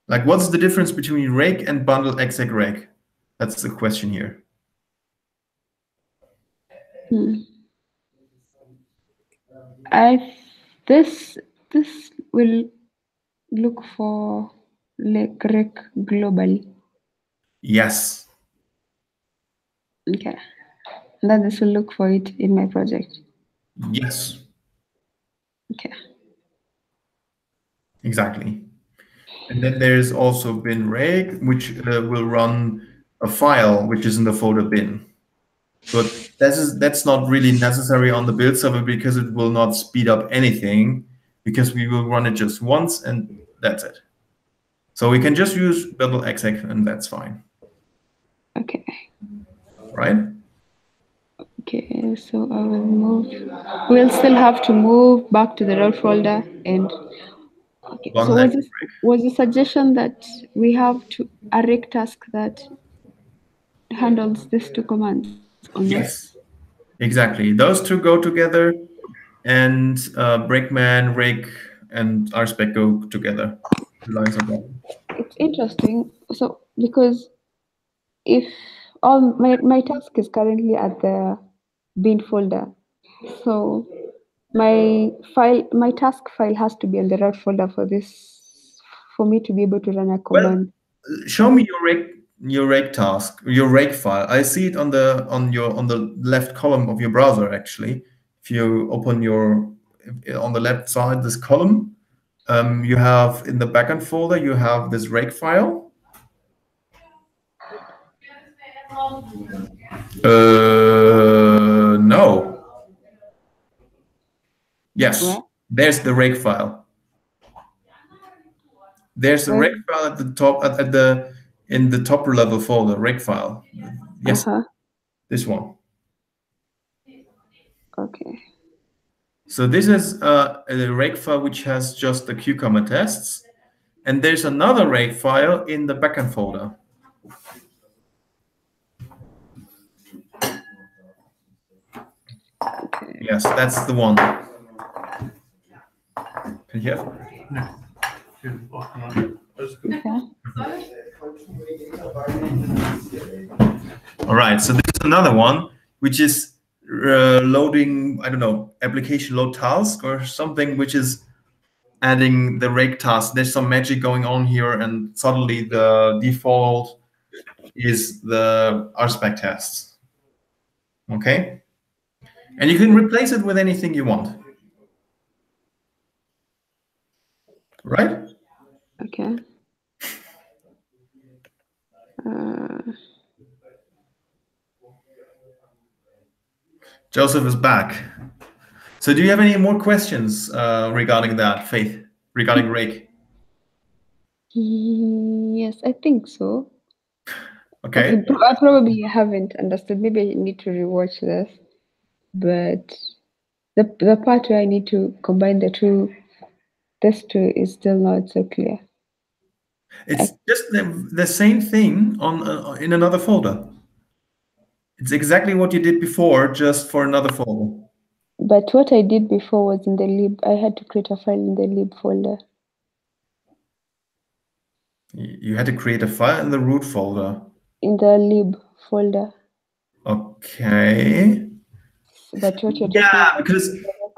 [SPEAKER 1] Like, what's the difference between rake and bundle exec rake? That's the question here.
[SPEAKER 4] This will look for like rake globally.
[SPEAKER 1] Yes.
[SPEAKER 4] Okay. And then this will look for it in my project.
[SPEAKER 1] Yes.
[SPEAKER 4] Okay.
[SPEAKER 1] Exactly. And then there's also bin rake, which will run a file which is in the folder bin. But that's not really necessary on the build server because it will not speed up anything, because we will run it just once and that's it. So we can just use bundle exec and that's fine.
[SPEAKER 4] Okay.
[SPEAKER 1] Right?
[SPEAKER 4] Okay, so I will move. We'll still have to move back to the route folder and. Okay. So was the suggestion that we have a rake task that handles these two commands?
[SPEAKER 1] Yes, exactly. Those two go together, and Breakman, rake, and rspec go together.
[SPEAKER 4] It's interesting. So because if all my task is currently at the bin folder, so my task file has to be in the route folder for me to be able to run a command.
[SPEAKER 1] Well, show me your rake task, your rake file. I see it on the left column of your browser actually. If you open on the left side this column, you have in the backend folder you have this rake file. No. Yes, where? There's the rake file. There's the rake file at the top in the top level folder, rake file. Yes, this one.
[SPEAKER 4] Okay.
[SPEAKER 1] So this is a rake file which has just the cucumber tests, and there's another rake file in the backend folder.
[SPEAKER 4] Okay.
[SPEAKER 1] Yes, that's the one. Can you hear? No.
[SPEAKER 4] Okay.
[SPEAKER 1] All right, so this is another one, which is loading, I don't know, application load task or something, which is adding the rake task. There's some magic going on here, and suddenly the default is the RSpec tests. Okay? And you can replace it with anything you want. Right?
[SPEAKER 4] Okay.
[SPEAKER 1] Joseph is back. So do you have any more questions regarding that, Faith, regarding rake?
[SPEAKER 4] Yes, I think so.
[SPEAKER 1] Okay.
[SPEAKER 4] I probably haven't understood. Maybe I need to rewatch this. But the part where I need to combine these two is still not so clear.
[SPEAKER 1] It's just the same thing on in another folder. It's exactly what you did before, just for another folder.
[SPEAKER 4] But what I did before was in the lib. I had to create a file in the lib folder.
[SPEAKER 1] You had to create a file in the root folder.
[SPEAKER 4] In the lib folder.
[SPEAKER 1] Okay.
[SPEAKER 4] But what you're
[SPEAKER 1] Yeah,
[SPEAKER 4] talking about
[SPEAKER 1] because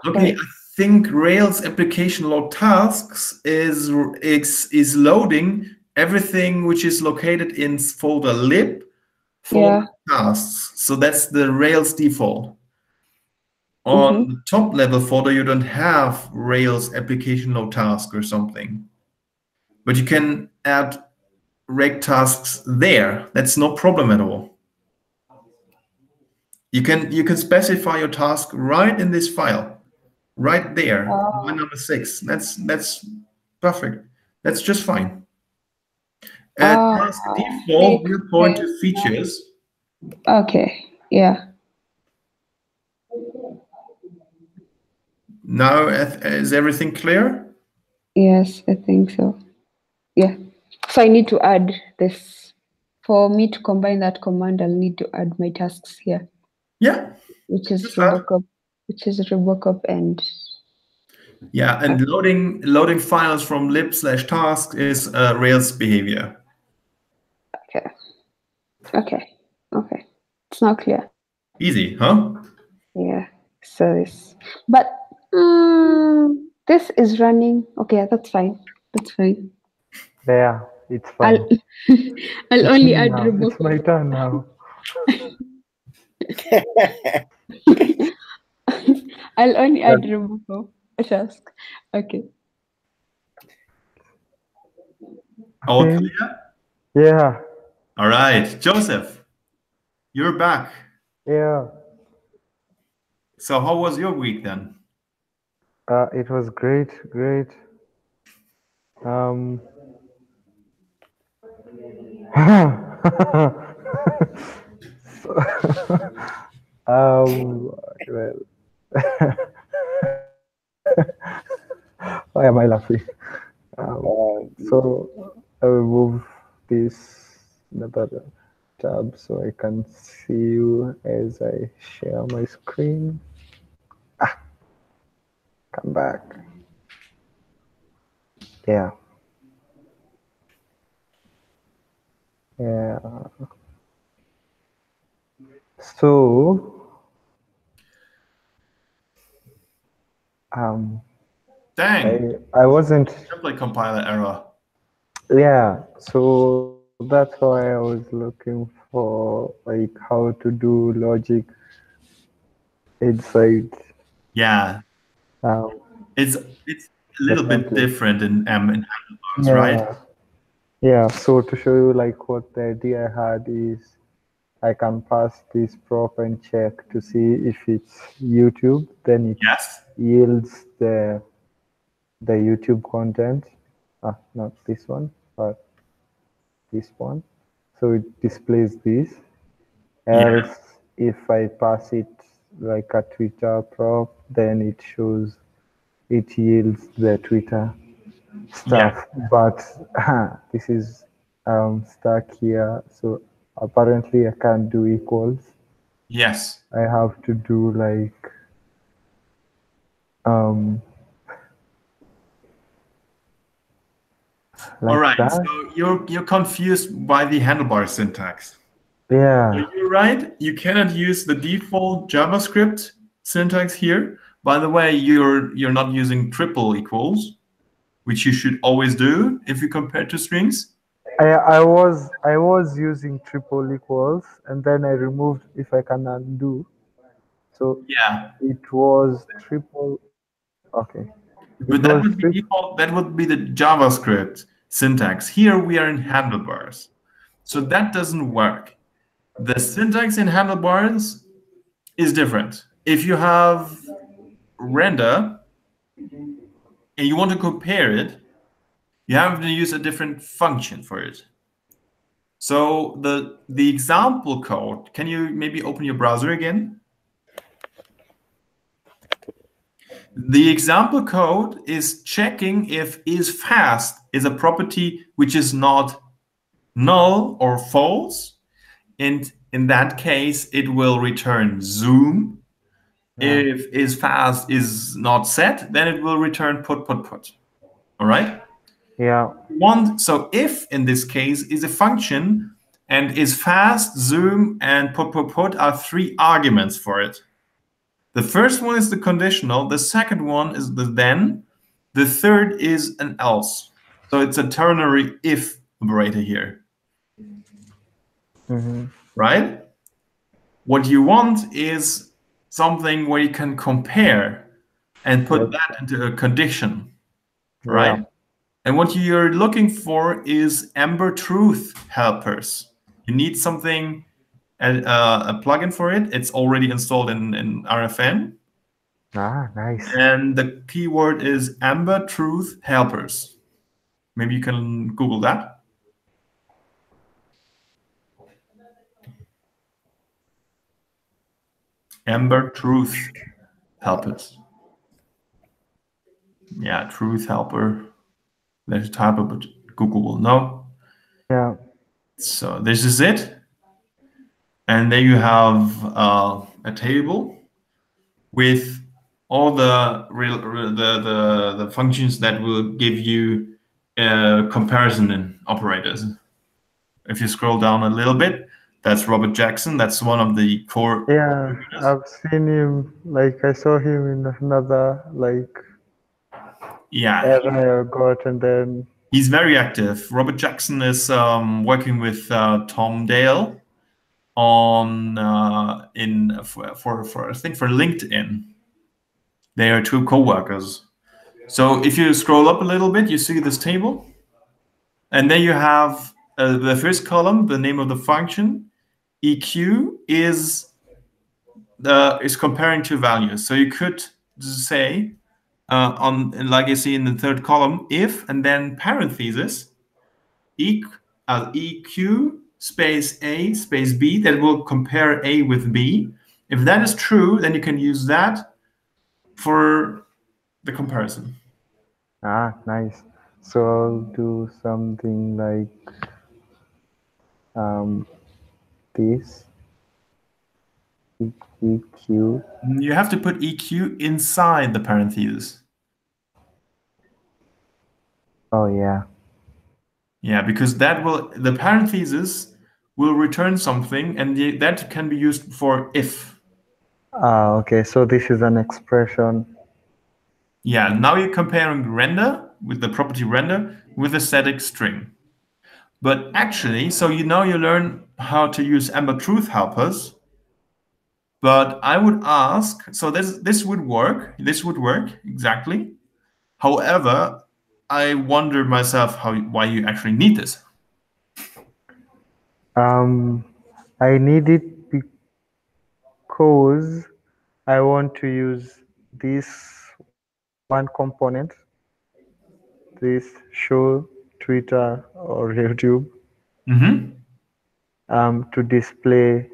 [SPEAKER 1] okay, I think Rails application log tasks is loading everything which is located in folder lib for tasks. So that's the Rails default. On the top level folder, you don't have Rails application log task or something, but you can add rake tasks there. That's no problem at all. You can specify your task right in this file, right there, line number 6. That's perfect. That's just fine. And task default will point to features.
[SPEAKER 4] Okay. Yeah.
[SPEAKER 1] Now, is everything clear?
[SPEAKER 4] Yes, I think so. Yeah. So I need to add this. For me to combine that command, I'll need to add my tasks here.
[SPEAKER 1] Yeah.
[SPEAKER 4] Which is Robocop and
[SPEAKER 1] yeah, and loading files from lib/task is Rails behavior.
[SPEAKER 4] Okay. It's not clear.
[SPEAKER 1] Easy, huh?
[SPEAKER 4] Yeah. So this, but this is running. Okay, that's fine.
[SPEAKER 5] Yeah, it's fine.
[SPEAKER 4] I'll only add
[SPEAKER 5] now.
[SPEAKER 4] Robocop.
[SPEAKER 5] It's my turn now.
[SPEAKER 4] I'll only add Robocop a task. Okay.
[SPEAKER 1] All clear?
[SPEAKER 5] Yeah.
[SPEAKER 1] All right, Joseph, you're back.
[SPEAKER 5] Yeah.
[SPEAKER 1] So how was your week then?
[SPEAKER 5] It was great. Well, why am I laughing? So I will move this another tab so I can see you as I share my screen. Come back. Yeah. So
[SPEAKER 1] Dang.
[SPEAKER 5] I wasn't
[SPEAKER 1] Template compiler error.
[SPEAKER 5] Yeah, so that's why I was looking for like how to do logic inside.
[SPEAKER 1] Yeah. It's a little bit different in handlebars, right?
[SPEAKER 5] Yeah, so to show you like what the idea I had is I can pass this prop and check to see if it's YouTube, then it yields the YouTube content. Not this one, but this one. So it displays this. Else, if I pass it like a Twitter prop, then it yields the Twitter stuff. But this is stuck here. So apparently I can't do equals.
[SPEAKER 1] Yes.
[SPEAKER 5] I have to do like
[SPEAKER 1] all right,
[SPEAKER 5] that.
[SPEAKER 1] so you're confused by the handlebar syntax.
[SPEAKER 5] Yeah.
[SPEAKER 1] So you're right. You cannot use the default JavaScript syntax here. By the way, you're not using triple equals. which you should always do if you compare two strings?
[SPEAKER 5] I was using triple equals, and then I removed if I can undo. So
[SPEAKER 1] Yeah.
[SPEAKER 5] it was triple. Okay.
[SPEAKER 1] But that would be default, that would be the JavaScript syntax. Here we are in handlebars. So that doesn't work. The syntax in handlebars is different. If you have render and you want to compare it, you have to use a different function for it. So the example code, can you maybe open your browser again? The example code is checking if isFast is a property which is not null or false. And in that case, it will return zoom. Yeah. If isFast is not set, then it will return put. All right?
[SPEAKER 5] Yeah.
[SPEAKER 1] So if in this case is a function, and isFast, zoom, and put are 3 arguments for it. The first one is the conditional, the second one is the then, the third is an else. So it's a ternary if operator here. Right? What you want is something where you can compare and put that into a condition, right? Yeah. And what you're looking for is Ember Truth helpers. You need something, a plugin for it. It's already installed in RFN.
[SPEAKER 5] Ah, nice.
[SPEAKER 1] And the keyword is Ember Truth helpers. Maybe you can Google that. Ember Truth helpers. Yeah, Truth helper. There's a typo, but Google will know.
[SPEAKER 5] Yeah.
[SPEAKER 1] So this is it. And there you have a table with all the functions that will give you comparison in operators. If you scroll down a little bit, that's Robert Jackson. That's one of the core.
[SPEAKER 5] Yeah, I've seen him. Like I saw him in another area I got, and then
[SPEAKER 1] he's very active. Robert Jackson is working with Tom Dale on for I think for LinkedIn. They are 2 co-workers. So if you scroll up a little bit, you see this table, and then you have the first column, the name of the function. EQ is comparing 2 values. So you could say like you see in the third column, if and then parenthesis EQ space A space B, that will compare A with B. If that is true, then you can use that for the comparison.
[SPEAKER 5] Ah, nice. So I'll do something like this. EQ.
[SPEAKER 1] You have to put EQ inside the parenthesis.
[SPEAKER 5] Oh, yeah.
[SPEAKER 1] Yeah, because the parenthesis will return something, and that can be used for if.
[SPEAKER 5] Ah, okay. So this is an expression.
[SPEAKER 1] Yeah, now you're comparing render with the property render with a static string. But actually, so you learn how to use Ember Truth helpers. But I would ask, so this would work. This would work exactly. However, I wonder myself why you actually need this.
[SPEAKER 5] I need it because I want to use this one component, this show Twitter or YouTube, to display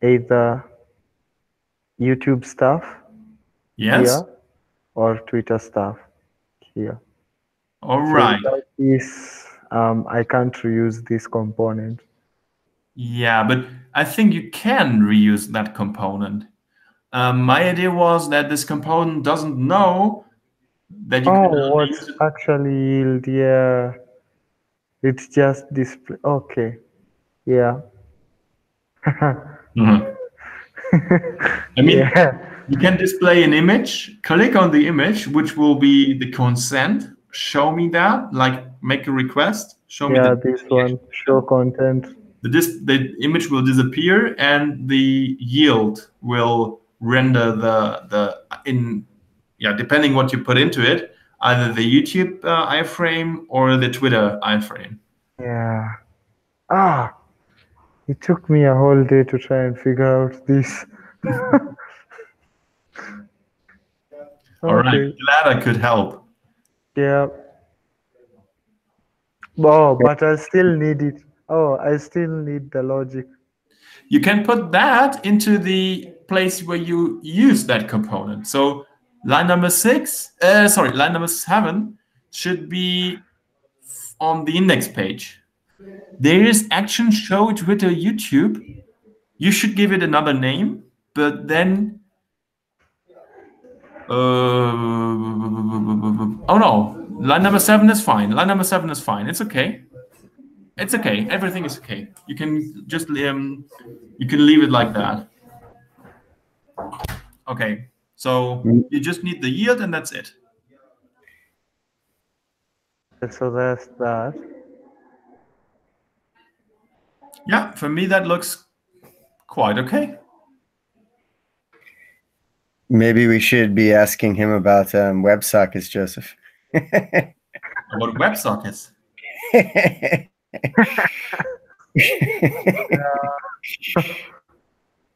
[SPEAKER 5] either YouTube stuff here or Twitter stuff here.
[SPEAKER 1] All right.
[SPEAKER 5] So without this, I can't reuse this component.
[SPEAKER 1] Yeah, but I think you can reuse that component. My idea was that this component doesn't know that you can
[SPEAKER 5] what's actually yield? Yeah, it's just display. Okay, yeah.
[SPEAKER 1] I mean, you can display an image, click on the image, which will be the consent show me that, like make a request, show me
[SPEAKER 5] Yeah,
[SPEAKER 1] that
[SPEAKER 5] this one, show content.
[SPEAKER 1] the image will disappear and the yield will render depending what you put into it, either the YouTube iframe or the Twitter iframe.
[SPEAKER 5] Yeah. It took me a whole day to try and figure out this.
[SPEAKER 1] All right,
[SPEAKER 5] Okay.
[SPEAKER 1] glad I could help.
[SPEAKER 5] Yeah. Oh, but I still need it. Oh, I still need the logic.
[SPEAKER 1] You can put that into the place where you use that component. So line number 7 should be on the index page. There is action show Twitter YouTube. You should give it another name, but then oh no, line number 7 is fine. Line number 7 is fine. It's okay. It's okay. Everything is okay. You can just you can leave it like that. Okay. So you just need the yield and that's it.
[SPEAKER 5] So that's that.
[SPEAKER 1] Yeah, for me that looks quite okay.
[SPEAKER 2] Maybe we should be asking him about WebSockets, Joseph.
[SPEAKER 1] About WebSockets.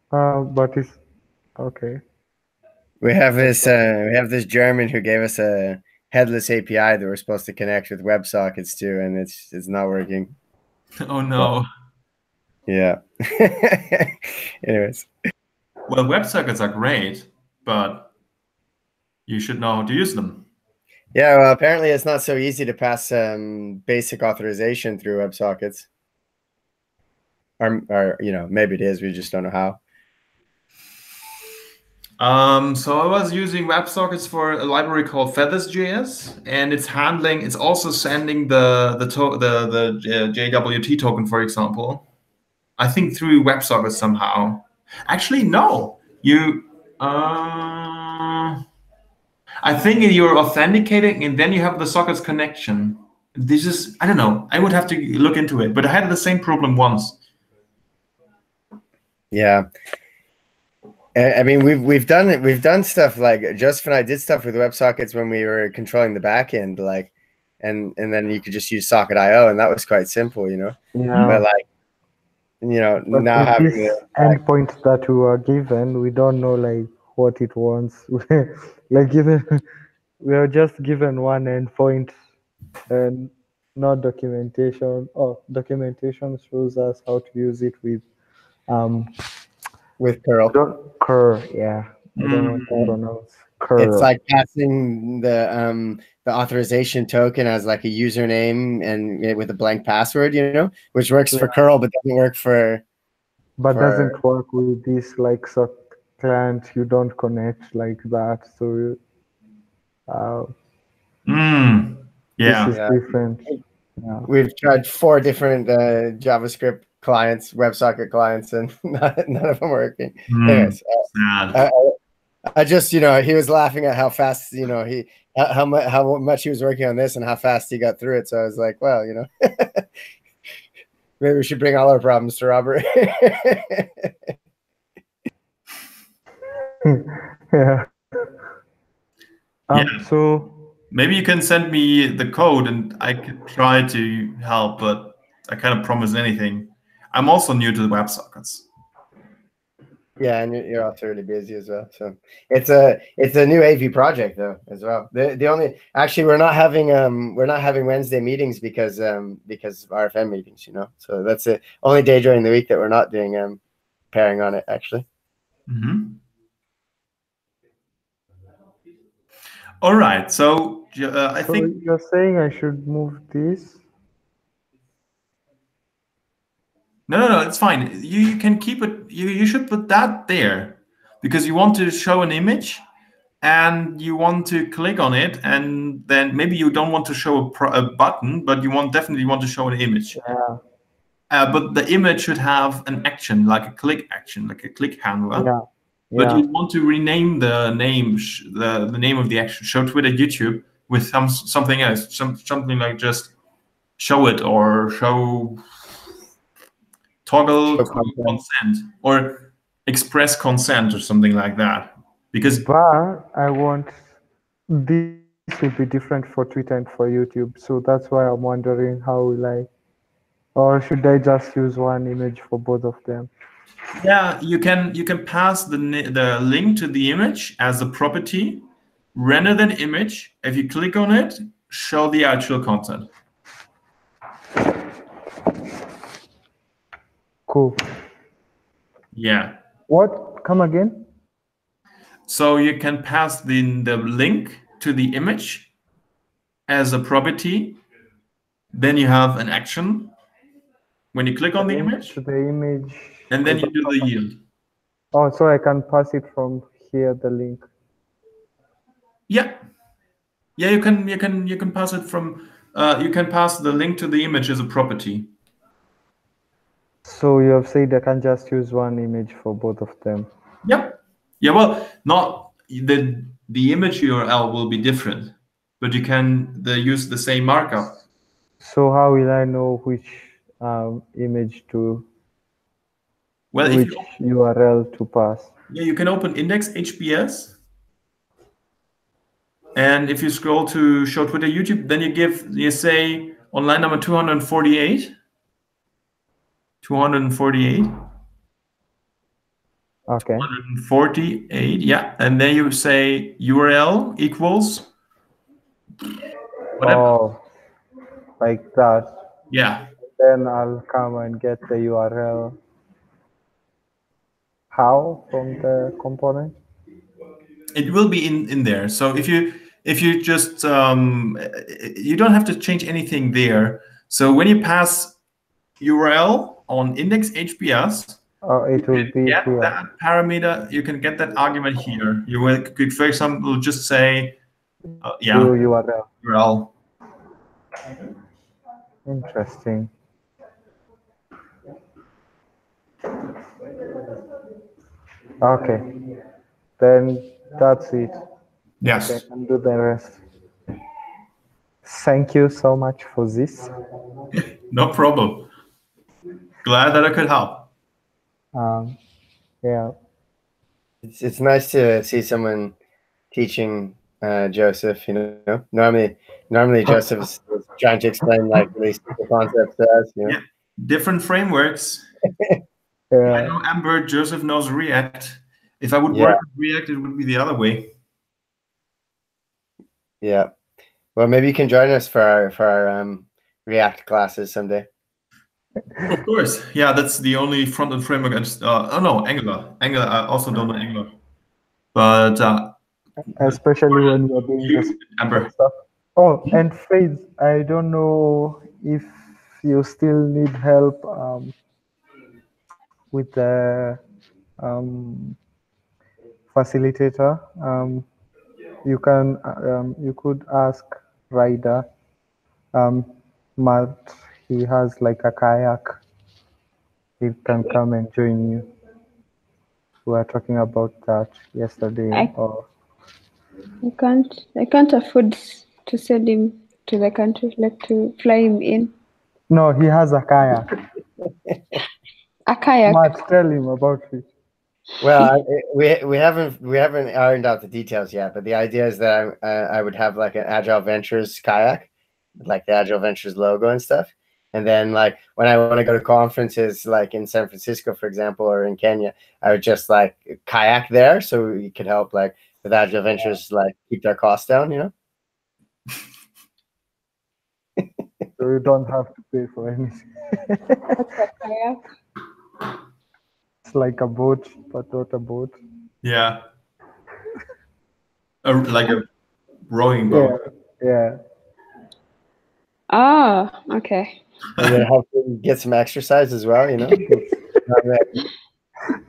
[SPEAKER 5] But it's okay.
[SPEAKER 2] We have this German who gave us a headless API that we're supposed to connect with WebSockets to, and it's not working.
[SPEAKER 1] Oh no.
[SPEAKER 2] Yeah. Anyways.
[SPEAKER 1] Well, WebSockets are great, but you should know how to use them.
[SPEAKER 2] Yeah, well, apparently it's not so easy to pass basic authorization through WebSockets. Or maybe it is. We just don't know how.
[SPEAKER 1] So I was using WebSockets for a library called Feathers.js, and it's also sending the JWT token, for example. I think through WebSockets somehow. Actually, no. I think you're authenticating, and then you have the sockets connection. This is, I don't know. I would have to look into it, but I had the same problem once.
[SPEAKER 2] Yeah. I mean, we've done stuff like Joseph and I did stuff with WebSockets when we were controlling the backend, like, and then you could just use Socket.io, and that was quite simple,
[SPEAKER 5] Yeah.
[SPEAKER 2] But like,
[SPEAKER 5] but
[SPEAKER 2] now having
[SPEAKER 5] this endpoint that we were given, we don't know like what it wants. Like we are just given one endpoint and not documentation. Oh, documentation shows us how to use it with
[SPEAKER 2] curl.
[SPEAKER 5] Curl, yeah. I don't know how to pronounce curl.
[SPEAKER 2] It's like passing the authorization token as like a username and with a blank password, which works for curl but doesn't work for.
[SPEAKER 5] But doesn't work with this like client. You don't connect like that, so.
[SPEAKER 1] Yeah.
[SPEAKER 5] This is different. Yeah.
[SPEAKER 2] We've tried 4 different JavaScript clients, WebSocket clients, and none of them working. Anyways, I just, he was laughing at how fast, how much he was working on this and how fast he got through it. So I was like, well, maybe we should bring all our problems to Robert.
[SPEAKER 5] Yeah. So
[SPEAKER 1] maybe you can send me the code and I could try to help, but I can't promise anything. I'm also new to the WebSockets.
[SPEAKER 2] Yeah, and you're also really busy as well. So it's a new AV project though as well. The only we're not having Wednesday meetings because RFM meetings, So that's the only day during the week that we're not doing pairing on it actually.
[SPEAKER 1] Mm-hmm. All right, so I think
[SPEAKER 5] you're saying I should move this.
[SPEAKER 1] No, it's fine. You can keep it. You should put that there because you want to show an image and you want to click on it, and then maybe you don't want to show a button, but you definitely want to show an image.
[SPEAKER 5] Yeah.
[SPEAKER 1] But the image should have an action, like a click action, like a click handler.
[SPEAKER 5] Yeah.
[SPEAKER 1] But you want to rename the name, the name of the action. Show Twitter YouTube with something else, something like just show it or toggle
[SPEAKER 2] Show
[SPEAKER 1] to
[SPEAKER 2] content.
[SPEAKER 1] consent or express consent or something like that. Because
[SPEAKER 5] But I want this will be different for Twitter and for YouTube. So that's why I'm wondering how will I, or should I just use one image for both of them?
[SPEAKER 1] yeah, you can pass the link to the image as a property, render that image. If you click on it, show the actual content.
[SPEAKER 5] Cool.
[SPEAKER 1] Yeah.
[SPEAKER 5] What? Come again?
[SPEAKER 1] So you can pass the link to the image as a property. Then you have an action when you click on the image,
[SPEAKER 5] To the image.
[SPEAKER 1] and then you do the yield.
[SPEAKER 5] Oh, so I can pass it from here, the link.
[SPEAKER 1] Yeah. Yeah, you can pass it from you can pass the link to the image as a property.
[SPEAKER 5] So you have said I can just use one image for both of them.
[SPEAKER 1] Yep. Yeah, well, not the image URL will be different, but you can use the same markup.
[SPEAKER 5] So how will I know which image to,
[SPEAKER 1] Well,
[SPEAKER 5] which URL to pass?
[SPEAKER 1] Yeah, you can open index HBS. And if you scroll to show Twitter, YouTube, then you say on line number 248. 248.
[SPEAKER 5] Okay.
[SPEAKER 1] 248, yeah. And then you say URL equals whatever.
[SPEAKER 5] Oh, like that.
[SPEAKER 1] Yeah.
[SPEAKER 5] Then I'll come and get the URL. How? From the component?
[SPEAKER 1] It will be in there. So if you just you don't have to change anything there. So when you pass URL on index HBS,
[SPEAKER 5] It will be
[SPEAKER 1] get
[SPEAKER 5] here.
[SPEAKER 1] that parameter. You can get that argument here. You will, for example, just say URL.
[SPEAKER 5] Interesting. Okay. Then that's it.
[SPEAKER 1] Yes.
[SPEAKER 5] I can do the rest. Thank you so much for this.
[SPEAKER 1] No problem. Glad that I could help.
[SPEAKER 5] Yeah.
[SPEAKER 2] It's nice to see someone teaching Joseph. You know, normally Joseph is trying to explain like really simple concepts to us. You know?
[SPEAKER 1] Yeah. Different frameworks.
[SPEAKER 5] Yeah.
[SPEAKER 1] I know Amber. Joseph knows React. If I would work with React, it would be the other way.
[SPEAKER 2] Yeah. Well, maybe you can join us for our React classes someday.
[SPEAKER 1] Of course. Yeah, that's the only front-end framework. Oh no, Angular. Angular. I also don't know Angular. But
[SPEAKER 5] especially when you're doing this stuff. Oh, and Faith, I don't know if you still need help with the facilitator. You could ask Ryder. Matt, he has like a kayak. He can come and join you. We were talking about that yesterday.
[SPEAKER 4] I can't afford to send him to the country, like to fly him in.
[SPEAKER 5] No, he has a kayak.
[SPEAKER 4] A kayak.
[SPEAKER 5] Matt, tell him about it.
[SPEAKER 2] Well, we haven't ironed out the details yet, but the idea is that I would have like an Agile Ventures kayak, like the Agile Ventures logo and stuff. And then like when I want to go to conferences like in San Francisco, for example, or in Kenya, I would just like kayak there so you could help like with Agile Ventures like keep their costs down, you know?
[SPEAKER 5] So you don't have to pay for anything.
[SPEAKER 4] What's a kayak?
[SPEAKER 5] It's like a boat, but not a boat.
[SPEAKER 1] Yeah. Like a rowing boat.
[SPEAKER 5] Yeah.
[SPEAKER 4] Ah, okay.
[SPEAKER 2] And then hopefully get some exercise as well, you know?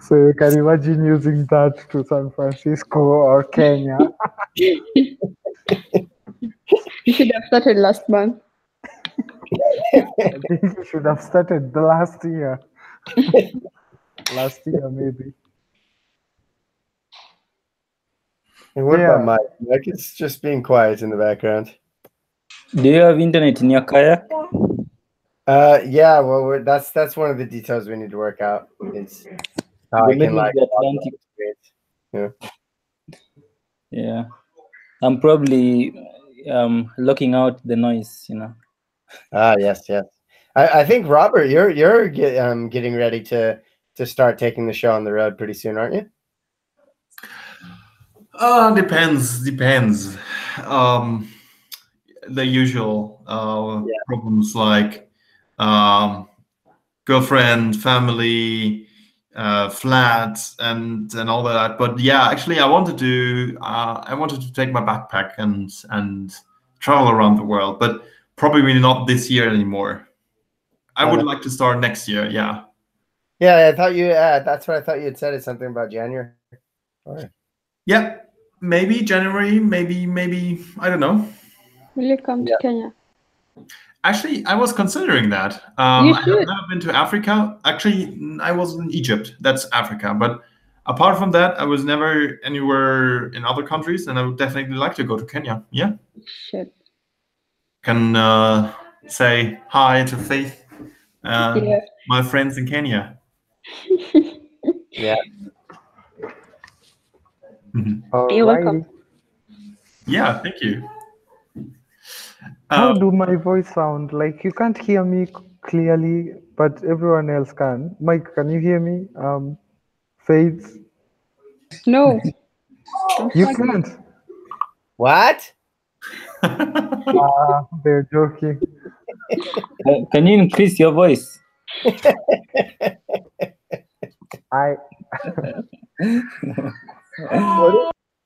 [SPEAKER 5] So you can imagine using that to San Francisco or Kenya.
[SPEAKER 4] You should have started last month.
[SPEAKER 5] I think you should have started the last year. Last year, maybe.
[SPEAKER 2] And what about Mike? Mike is just being quiet in the background.
[SPEAKER 3] Do you have internet in your kayak?
[SPEAKER 2] Yeah. Well, that's one of the details we need to work out. Is how I can like
[SPEAKER 3] the Atlantic.
[SPEAKER 2] Yeah.
[SPEAKER 3] Yeah, I'm probably locking out the noise.
[SPEAKER 2] Yes. I think Robert, you're getting ready to start taking the show on the road pretty soon, aren't you?
[SPEAKER 1] Depends. The usual problems like girlfriend, family, flats, and all that. But yeah, actually, I wanted to take my backpack and travel around the world, but probably not this year anymore. I would like to start next year. Yeah.
[SPEAKER 2] Yeah, I thought you. That's what I thought you had said. It's something about January.
[SPEAKER 1] Yeah, maybe January. Maybe I don't know.
[SPEAKER 4] Will you come to Kenya?
[SPEAKER 1] Actually, I was considering that.
[SPEAKER 4] You
[SPEAKER 1] I have
[SPEAKER 4] should.
[SPEAKER 1] never been to Africa. Actually, I was in Egypt. That's Africa. But apart from that, I was never anywhere in other countries, and I would definitely like to go to Kenya. Yeah.
[SPEAKER 4] Shit.
[SPEAKER 1] Can say hi to Faith, my friends in Kenya.
[SPEAKER 2] Yeah.
[SPEAKER 4] You're welcome.
[SPEAKER 1] Yeah, thank you.
[SPEAKER 5] How do my voice sound? Like you can't hear me clearly, but everyone else can. Mike, can you hear me? Faith?
[SPEAKER 4] No.
[SPEAKER 5] You can't.
[SPEAKER 2] What?
[SPEAKER 5] They're joking.
[SPEAKER 3] Can you increase your voice?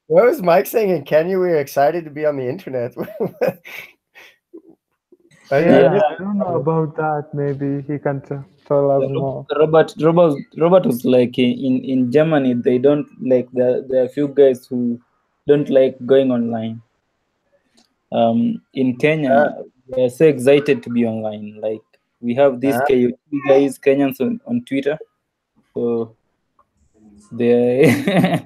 [SPEAKER 2] What was Mike saying in Kenya? We were excited to be on the internet.
[SPEAKER 5] I don't know about that. Maybe he can tell us more.
[SPEAKER 3] Robert was like in Germany. They don't like there are a few guys who don't like going online. In Kenya, we are so excited to be online. Like we have these guys, Kenyans on Twitter. So they,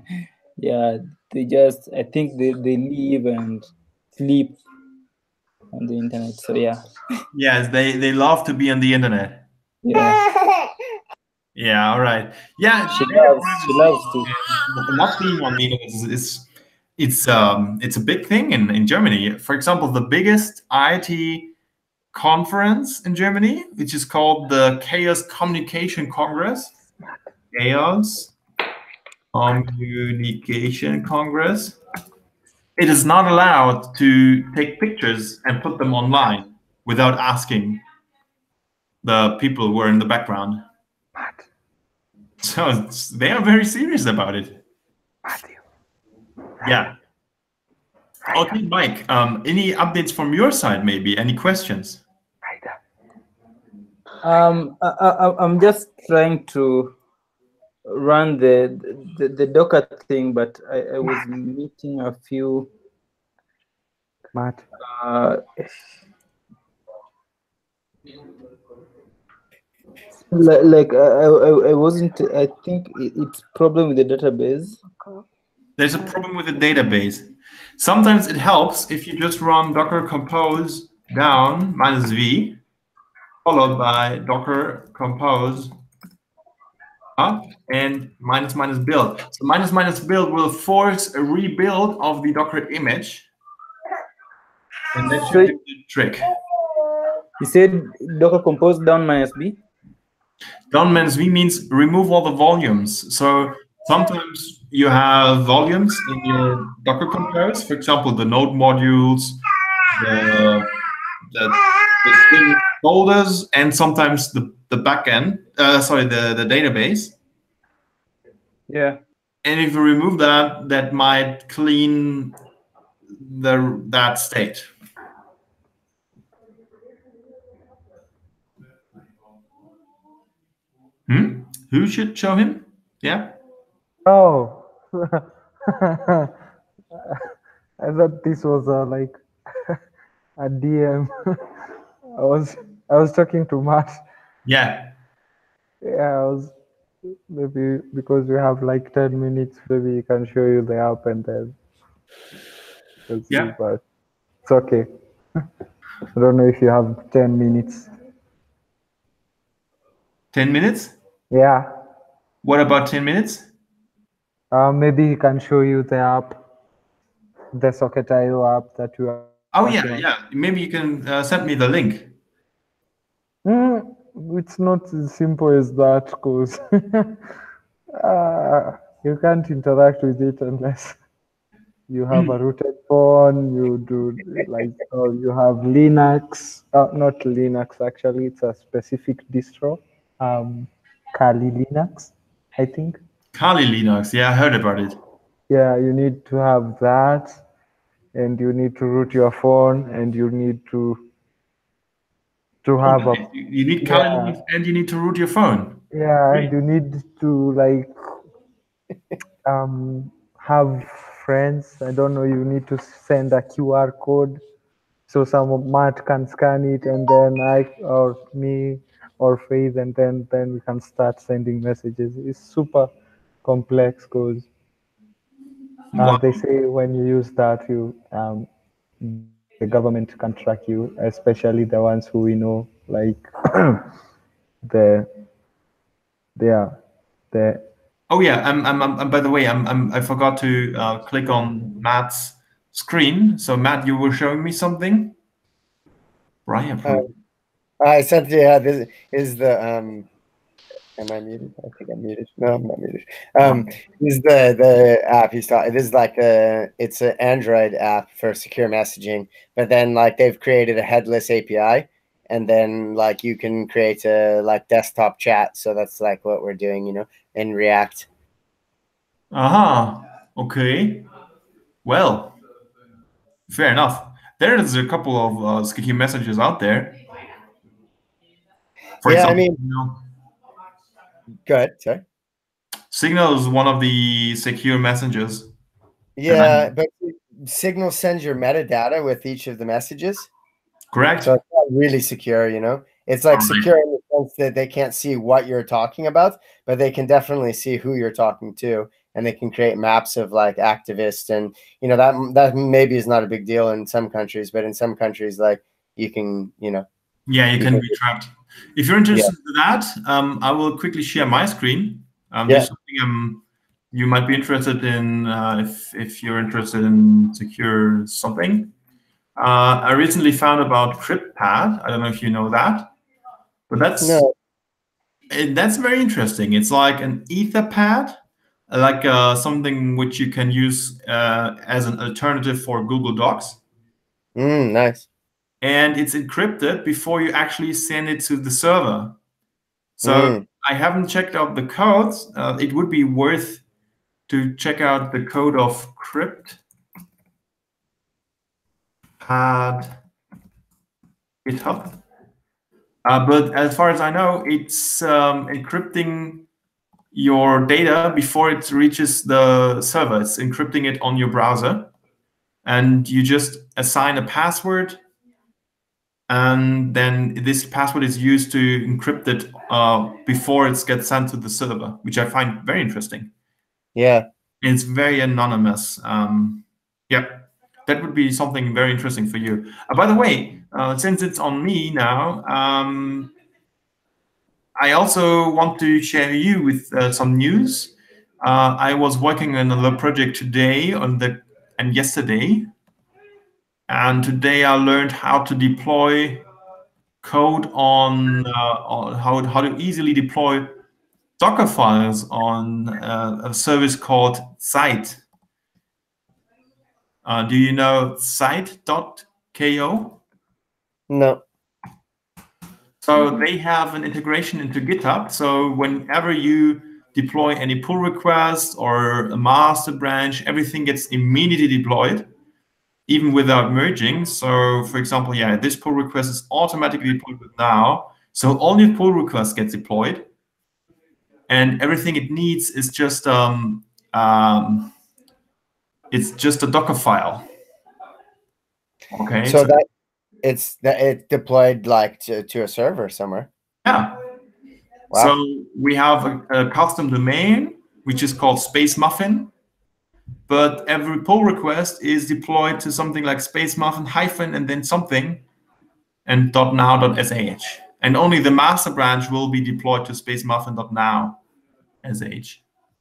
[SPEAKER 3] they just, I think they live and sleep on the internet. So yeah.
[SPEAKER 1] Yes, they love to be on the internet.
[SPEAKER 3] Yeah.
[SPEAKER 1] Yeah. All right. Yeah.
[SPEAKER 3] She loves to.
[SPEAKER 1] Not being on the internet it's a big thing in Germany. For example, the biggest IT conference in Germany, which is called the Chaos Communication Congress. Chaos Communication Congress. It is not allowed to take pictures and put them online without asking the people who are in the background. So they are very serious about it. Yeah. Okay, Mike. Any updates from your side? Maybe any questions?
[SPEAKER 3] I'm just trying to run the Docker thing, but I was meeting a few.
[SPEAKER 5] Matt.
[SPEAKER 3] Like I wasn't. I think it's problem with the database.
[SPEAKER 1] There's a problem with the database. Sometimes it helps if you just run docker compose down -v, followed by docker compose up and --build. So --build will force a rebuild of the Docker image, and that should do the trick.
[SPEAKER 3] You said docker compose down -b?
[SPEAKER 1] Down -v means remove all the volumes. So sometimes you have volumes in your Docker compose, for example, the node modules, the string folders, and sometimes the backend, the database.
[SPEAKER 3] Yeah.
[SPEAKER 1] And if you remove that, that might clean that state. Who should show him? Yeah.
[SPEAKER 5] Oh. I thought this was like a DM. I was talking to Matt.
[SPEAKER 1] Yeah.
[SPEAKER 5] Yeah, I was maybe because we have like 10 minutes, maybe he can show you the app and then. Let's see,
[SPEAKER 1] Yeah.
[SPEAKER 5] but it's okay. I don't know if you have 10 minutes.
[SPEAKER 1] 10 minutes?
[SPEAKER 5] Yeah.
[SPEAKER 1] What about 10 minutes?
[SPEAKER 5] Maybe he can show you the app, the Socket.io app that you are.
[SPEAKER 1] Oh, yeah, yeah. Maybe you can send me the link.
[SPEAKER 5] It's not as simple as that, because you can't interact with it unless you have a rooted phone. You do like, or you have Linux. Not Linux, actually. It's a specific distro. Kali Linux, I think.
[SPEAKER 1] Kali Linux. Yeah, I heard about it.
[SPEAKER 5] Yeah, you need to have that, and you need to root your phone, and you need to have a
[SPEAKER 1] You need Kali Linux and you need to root your phone.
[SPEAKER 5] yeah, and you need to like have friends. I don't know. You need to send a QR code so some Matt can scan it, and then I or me or Faith, and then we can start sending messages. It's super complex because
[SPEAKER 1] Wow.
[SPEAKER 5] they say when you use that, you the government can track you, especially the ones who we know, like the the
[SPEAKER 1] Oh yeah, by the way, I forgot to click on Matt's screen. So Matt, you were showing me something. Brian,
[SPEAKER 2] I sent yeah. This is the Am I muted? I think I'm muted. No, I'm not muted. This is the app he's talking. This is like it's an Android app for secure messaging, but then like they've created a headless API, and then like you can create a like desktop chat. So that's like what we're doing, you know, in React.
[SPEAKER 1] Aha. Okay. Well, fair enough. There's a couple of secure messages out there. For
[SPEAKER 2] Yeah,
[SPEAKER 1] example,
[SPEAKER 2] I mean, go ahead. Sorry.
[SPEAKER 1] Signal is one of the secure messages.
[SPEAKER 2] Yeah, but Signal sends your metadata with each of the messages.
[SPEAKER 1] Correct.
[SPEAKER 2] So it's not really secure, you know. It's like secure in the sense that they can't see what you're talking about, but they can definitely see who you're talking to, and they can create maps of like activists, and you know that maybe is not a big deal in some countries, but in some countries, like you can, you know.
[SPEAKER 1] Yeah, you can be trapped. If you're interested in that, I will quickly share my screen. There's something you might be interested in if you're interested in secure something. I recently found about CryptPad. I don't know if you know that, but that's very interesting. It's like an Etherpad, like something which you can use as an alternative for Google Docs.
[SPEAKER 2] Nice.
[SPEAKER 1] And it's encrypted before you actually send it to the server. So I haven't checked out the codes. It would be worth to check out the code of CryptPad GitHub. But as far as I know, it's encrypting your data before it reaches the server. It's encrypting it on your browser. And you just assign a password. And then this password is used to encrypt it before it gets sent to the server, which I find very interesting.
[SPEAKER 2] Yeah.
[SPEAKER 1] And it's very anonymous. Yeah, that would be something very interesting for you. By the way, since it's on me now, I also want to share you with some news. I was working on another project today and yesterday. And today I learned how to deploy code on how to easily deploy Docker files on a service called Site. Do you know site.ko?
[SPEAKER 2] No.
[SPEAKER 1] So they have an integration into GitHub. So whenever you deploy any pull request or a master branch, everything gets immediately deployed, even without merging. So for example, yeah, this pull request is automatically deployed now. So all your pull requests get deployed. And everything it needs is just it's just a Docker file. Okay.
[SPEAKER 2] So that it's deployed like to a server somewhere.
[SPEAKER 1] Yeah. Wow. So we have a custom domain which is called Space Muffin. but every pull request is deployed to something like space muffin hyphen and then something and .now.sh. And only the master branch will be deployed to space muffin.now.sh.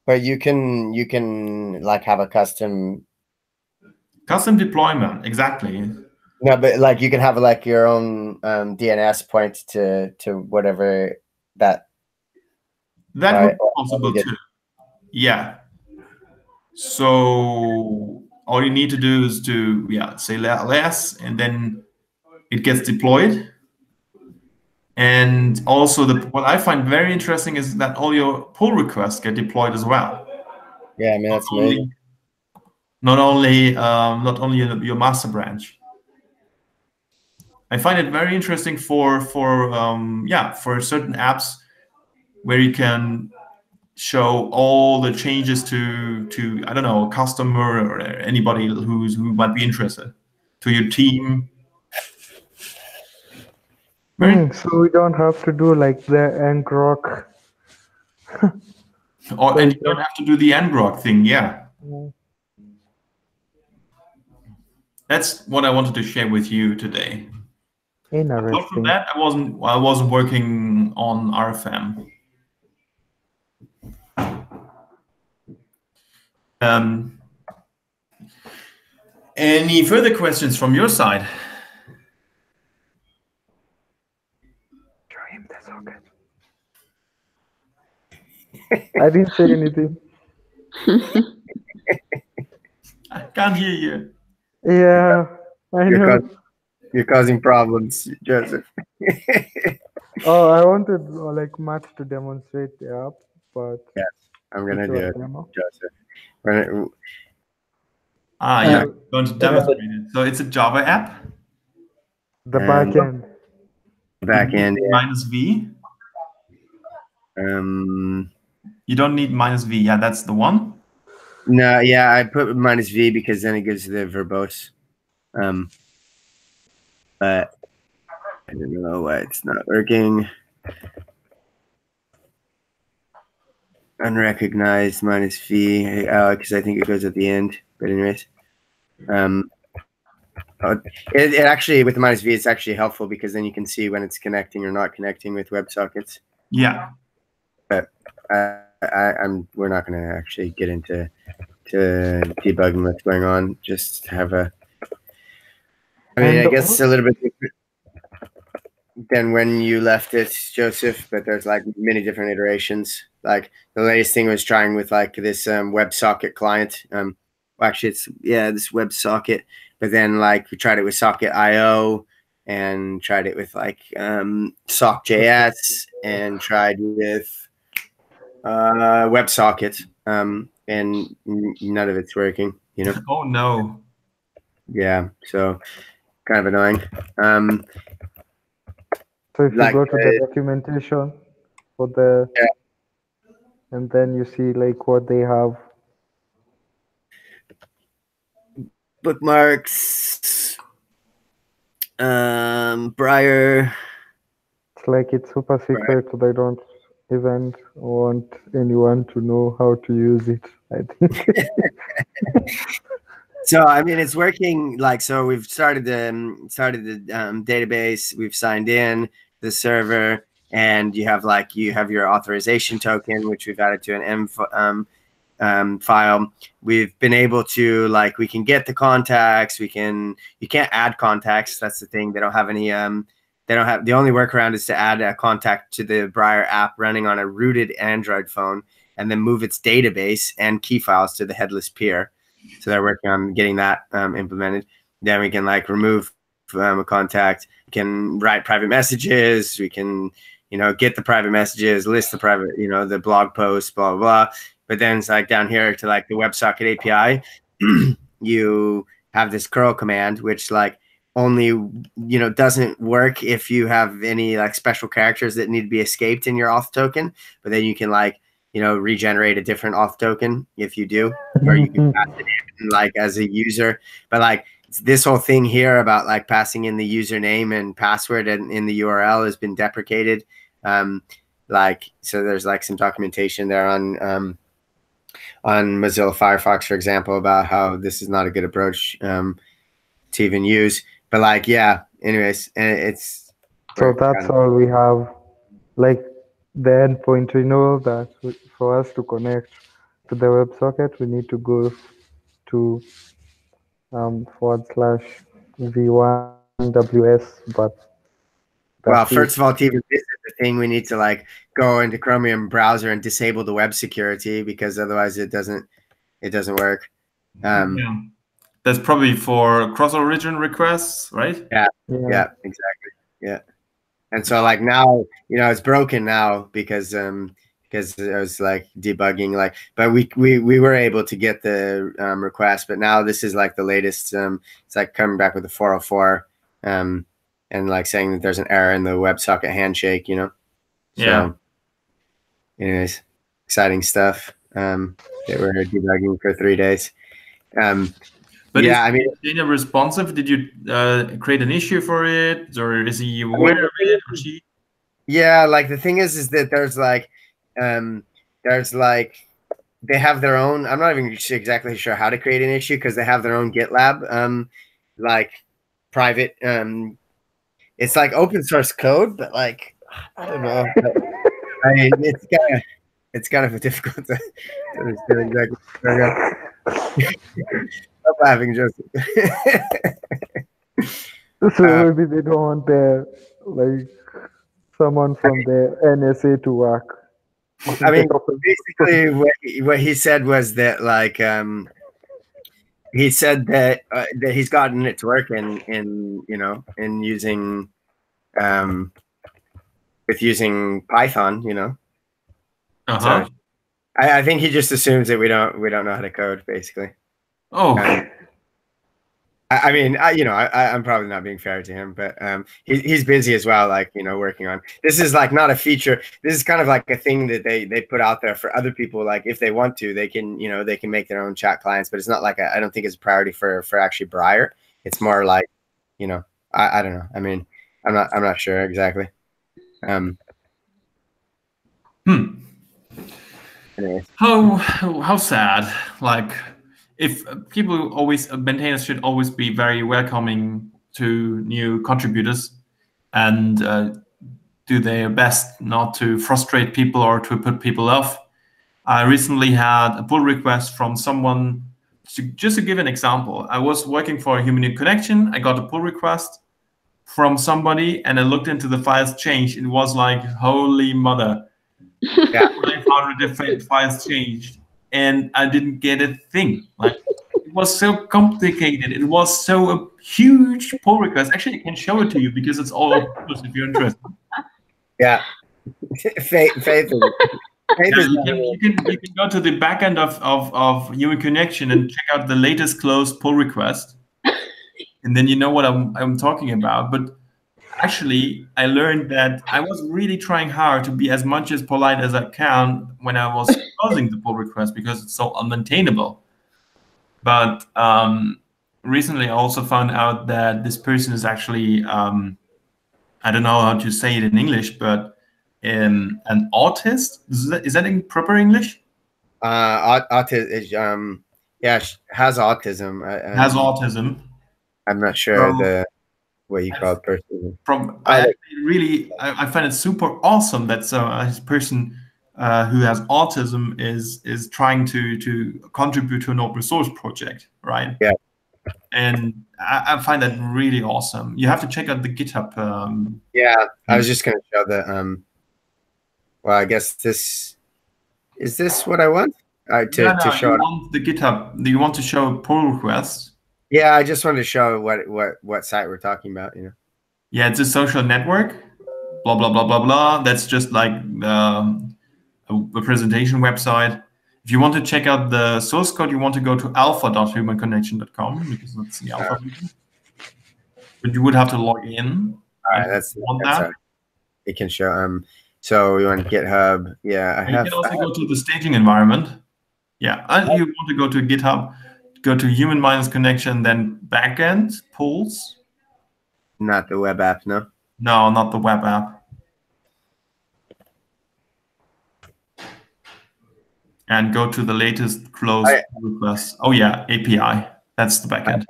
[SPEAKER 2] But you can like have a custom
[SPEAKER 1] deployment, exactly.
[SPEAKER 2] No, but like you can have like your own DNS point to whatever that
[SPEAKER 1] would be possible too. Yeah. So all you need to do is to say less, and then it gets deployed. And also what I find very interesting is that all your pull requests get deployed as well.
[SPEAKER 2] Yeah, I mean that's amazing.
[SPEAKER 1] Not only your master branch. I find it very interesting for certain apps where you can show all the changes to I don't know, a customer or anybody who might be interested, to your team.
[SPEAKER 5] So we don't have to do like the ngrok.
[SPEAKER 1] And you don't have to do the ngrok thing, yeah. That's what I wanted to share with you today. Apart from that, I wasn't working on RFM. Any further questions from your side?
[SPEAKER 5] Show him the socket. I didn't say anything.
[SPEAKER 1] I can't hear you.
[SPEAKER 5] Yeah, I know.
[SPEAKER 2] You're causing problems, Joseph.
[SPEAKER 5] Oh, I wanted like Matt to demonstrate the app, but
[SPEAKER 2] yes, I'm gonna do it, Joseph.
[SPEAKER 1] Yeah, going to demonstrate it. So it's a Java app.
[SPEAKER 5] The backend.
[SPEAKER 2] Backend.
[SPEAKER 1] Minus V. You don't need minus V. Yeah, that's the one.
[SPEAKER 2] No, yeah, I put minus V because then it gives the verbose. But I don't know why it's not working. Unrecognized minus V, because I think it goes at the end. But anyways, it actually, with the minus V, it's actually helpful because then you can see when it's connecting or not connecting with WebSockets.
[SPEAKER 1] Yeah.
[SPEAKER 2] But we're not going to actually get into debugging what's going on. Just have a. I mean, I guess a little bit different than when you left it, Joseph. But there's like many different iterations. Like the latest thing was trying with like this WebSocket client. Well, actually, it's this WebSocket. But then like we tried it with Socket.io and tried it with like Sock.js and tried with WebSocket. And none of it's working. You know.
[SPEAKER 1] Oh no.
[SPEAKER 2] Yeah. So kind of annoying.
[SPEAKER 5] So if you go to the documentation for the, and then you see like what they have.
[SPEAKER 2] Bookmarks, Briar.
[SPEAKER 5] It's like it's super secret, so they don't even want anyone to know how to use it, I think.
[SPEAKER 2] So I mean, it's working. Like, so we've started the database. We've signed in the server, and you have your authorization token, which we've added to an file. We've been able to we can get the contacts. You can't add contacts. That's the thing. They don't have any. The only workaround is to add a contact to the Briar app running on a rooted Android phone, and then move its database and key files to the headless peer. So they're working on getting that implemented. Then we can remove a contact. We can write private messages. We can, get the private messages, list the private, the blog posts, blah, blah, blah. But then it's down here to the WebSocket API, you have this curl command, which only, doesn't work if you have any special characters that need to be escaped in your auth token. But then you can regenerate a different auth token if you do, or you can pass it in as a user. But this whole thing here about passing in the username and password in the URL has been deprecated. So there's some documentation there on on Mozilla Firefox, for example, about how this is not a good approach to even use. But like, yeah, anyways, and it's
[SPEAKER 5] So that's all we have. Like the endpoint, we know that for us to connect to the WebSocket, we need to go to /v1ws, but
[SPEAKER 2] well,
[SPEAKER 5] that's
[SPEAKER 2] first
[SPEAKER 5] it.
[SPEAKER 2] of all, to even visit the thing, we need to like go into Chromium browser and disable the web security, because otherwise it doesn't work.
[SPEAKER 1] Yeah. That's probably for cross-origin requests, right?
[SPEAKER 2] Yeah, exactly. Yeah. And so like now, it's broken now because I was like debugging, like, but we were able to get the request, but now this is like the latest. It's like coming back with the 404, and like saying that there's an error in the WebSocket handshake, So,
[SPEAKER 1] Yeah.
[SPEAKER 2] anyways, exciting stuff. That we're debugging for 3 days.
[SPEAKER 1] But
[SPEAKER 2] yeah,
[SPEAKER 1] is Daniel responsive? Did you create an issue for it, or is he aware of it, or she?
[SPEAKER 2] Yeah, like the thing is that there's like they have their own. I'm not even exactly sure how to create an issue, because they have their own GitLab, like private. It's like open source code, but like I don't know. I mean, it's kind of difficult to understand exactly. Stop laughing, Joseph.
[SPEAKER 5] So maybe they don't want their like someone from the NSA to work.
[SPEAKER 2] I mean, basically, what he said was that like he said that he's gotten it to work in using with using Python,
[SPEAKER 1] Uh-huh.
[SPEAKER 2] So I think he just assumes that we don't know how to code, basically.
[SPEAKER 1] Oh.
[SPEAKER 2] I mean, I'm probably not being fair to him, but he's busy as well, like, working on. This is like not a feature. This is kind of like a thing that they put out there for other people. Like if they want to, they can, they can make their own chat clients, but it's not like I don't think it's a priority for actually Briar. It's more like, I don't know. I mean, I'm not sure exactly. Anyways.
[SPEAKER 1] How sad. Like, if people always, maintainers should always be very welcoming to new contributors and do their best not to frustrate people or to put people off. I recently had a pull request from someone. Just to give an example, I was working for a Human Connection. I got a pull request from somebody, and I looked into the files changed. It was like, holy mother.
[SPEAKER 2] Yeah.
[SPEAKER 1] 500 different files changed, and I didn't get a thing. Like, it was so complicated. It was so a huge pull request. Actually, I can show it to you because it's all open source if you're interested.
[SPEAKER 2] Yeah. Faith
[SPEAKER 1] you can go to the back end of Human Connection and check out the latest closed pull request, and then you know what I'm talking about. But actually, I learned that I was really trying hard to be as much as polite as I can when I was closing the pull request, because it's so unmaintainable. But recently, I also found out that this person is actually, I don't know how to say it in English, but an autist. Is that in proper English?
[SPEAKER 2] Autism. Yeah, has autism.
[SPEAKER 1] Has autism.
[SPEAKER 2] I'm not sure what you call it person.
[SPEAKER 1] I find it super awesome that this person who has autism is trying to contribute to an open source project, right?
[SPEAKER 2] Yeah.
[SPEAKER 1] And I find that really awesome. You have to check out the GitHub.
[SPEAKER 2] Yeah, I was just going to show the. Well, I guess is this what I want? To show.
[SPEAKER 1] You want the GitHub? Do you want to show pull requests?
[SPEAKER 2] Yeah, I just wanted to show what site we're talking about.
[SPEAKER 1] Yeah, it's a social network. Blah blah blah blah blah. That's just like a presentation website. If you want to check out the source code, you want to go to alpha.humanconnection.com, because that's the alpha version. But you would have to log in.
[SPEAKER 2] All right, that's that. It can show. So we want GitHub. Yeah,
[SPEAKER 1] you can also go to the staging environment. Yeah, you want to go to GitHub, go to human-connection, then backend pulls.
[SPEAKER 2] Not the web app, no.
[SPEAKER 1] No, not the web app. and go to the latest closed request. Oh yeah, API. That's the backend.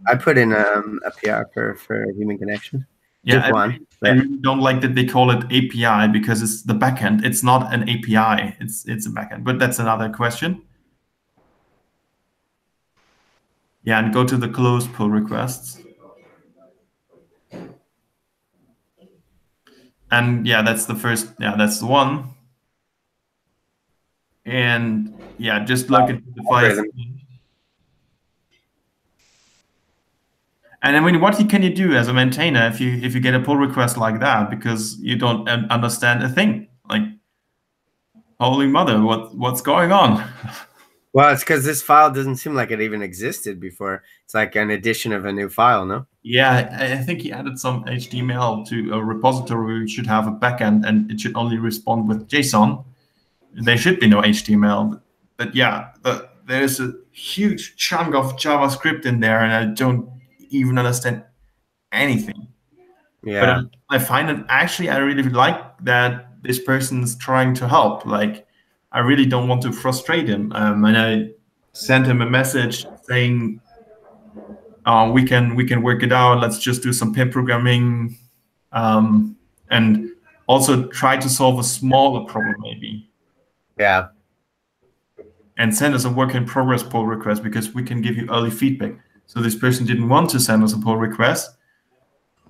[SPEAKER 2] I put in a PR for human connection.
[SPEAKER 1] Yeah,
[SPEAKER 2] Just one.
[SPEAKER 1] I really don't like that they call it API because it's the backend. It's not an API. It's a backend. But that's another question. Yeah, and go to the closed pull requests. And yeah, that's the first. Yeah, that's the one. And yeah, just look at the files. And I mean, what can you do as a maintainer if you get a pull request like that because you don't understand a thing? Like, holy mother, what's going on?
[SPEAKER 2] Well, it's because this file doesn't seem like it even existed before. It's like an addition of a new file, no?
[SPEAKER 1] Yeah, I think he added some HTML to a repository which should have a backend and it should only respond with JSON. There should be no HTML. But yeah, there's a huge chunk of JavaScript in there and I don't even understand anything.
[SPEAKER 2] Yeah.
[SPEAKER 1] But I find it actually, I really like that this person's trying to help. Like, I really don't want to frustrate him. And I sent him a message saying, we can work it out. Let's just do some pair programming, and also try to solve a smaller problem maybe.
[SPEAKER 2] Yeah.
[SPEAKER 1] And send us a work in progress pull request because we can give you early feedback. So this person didn't want to send us a pull request,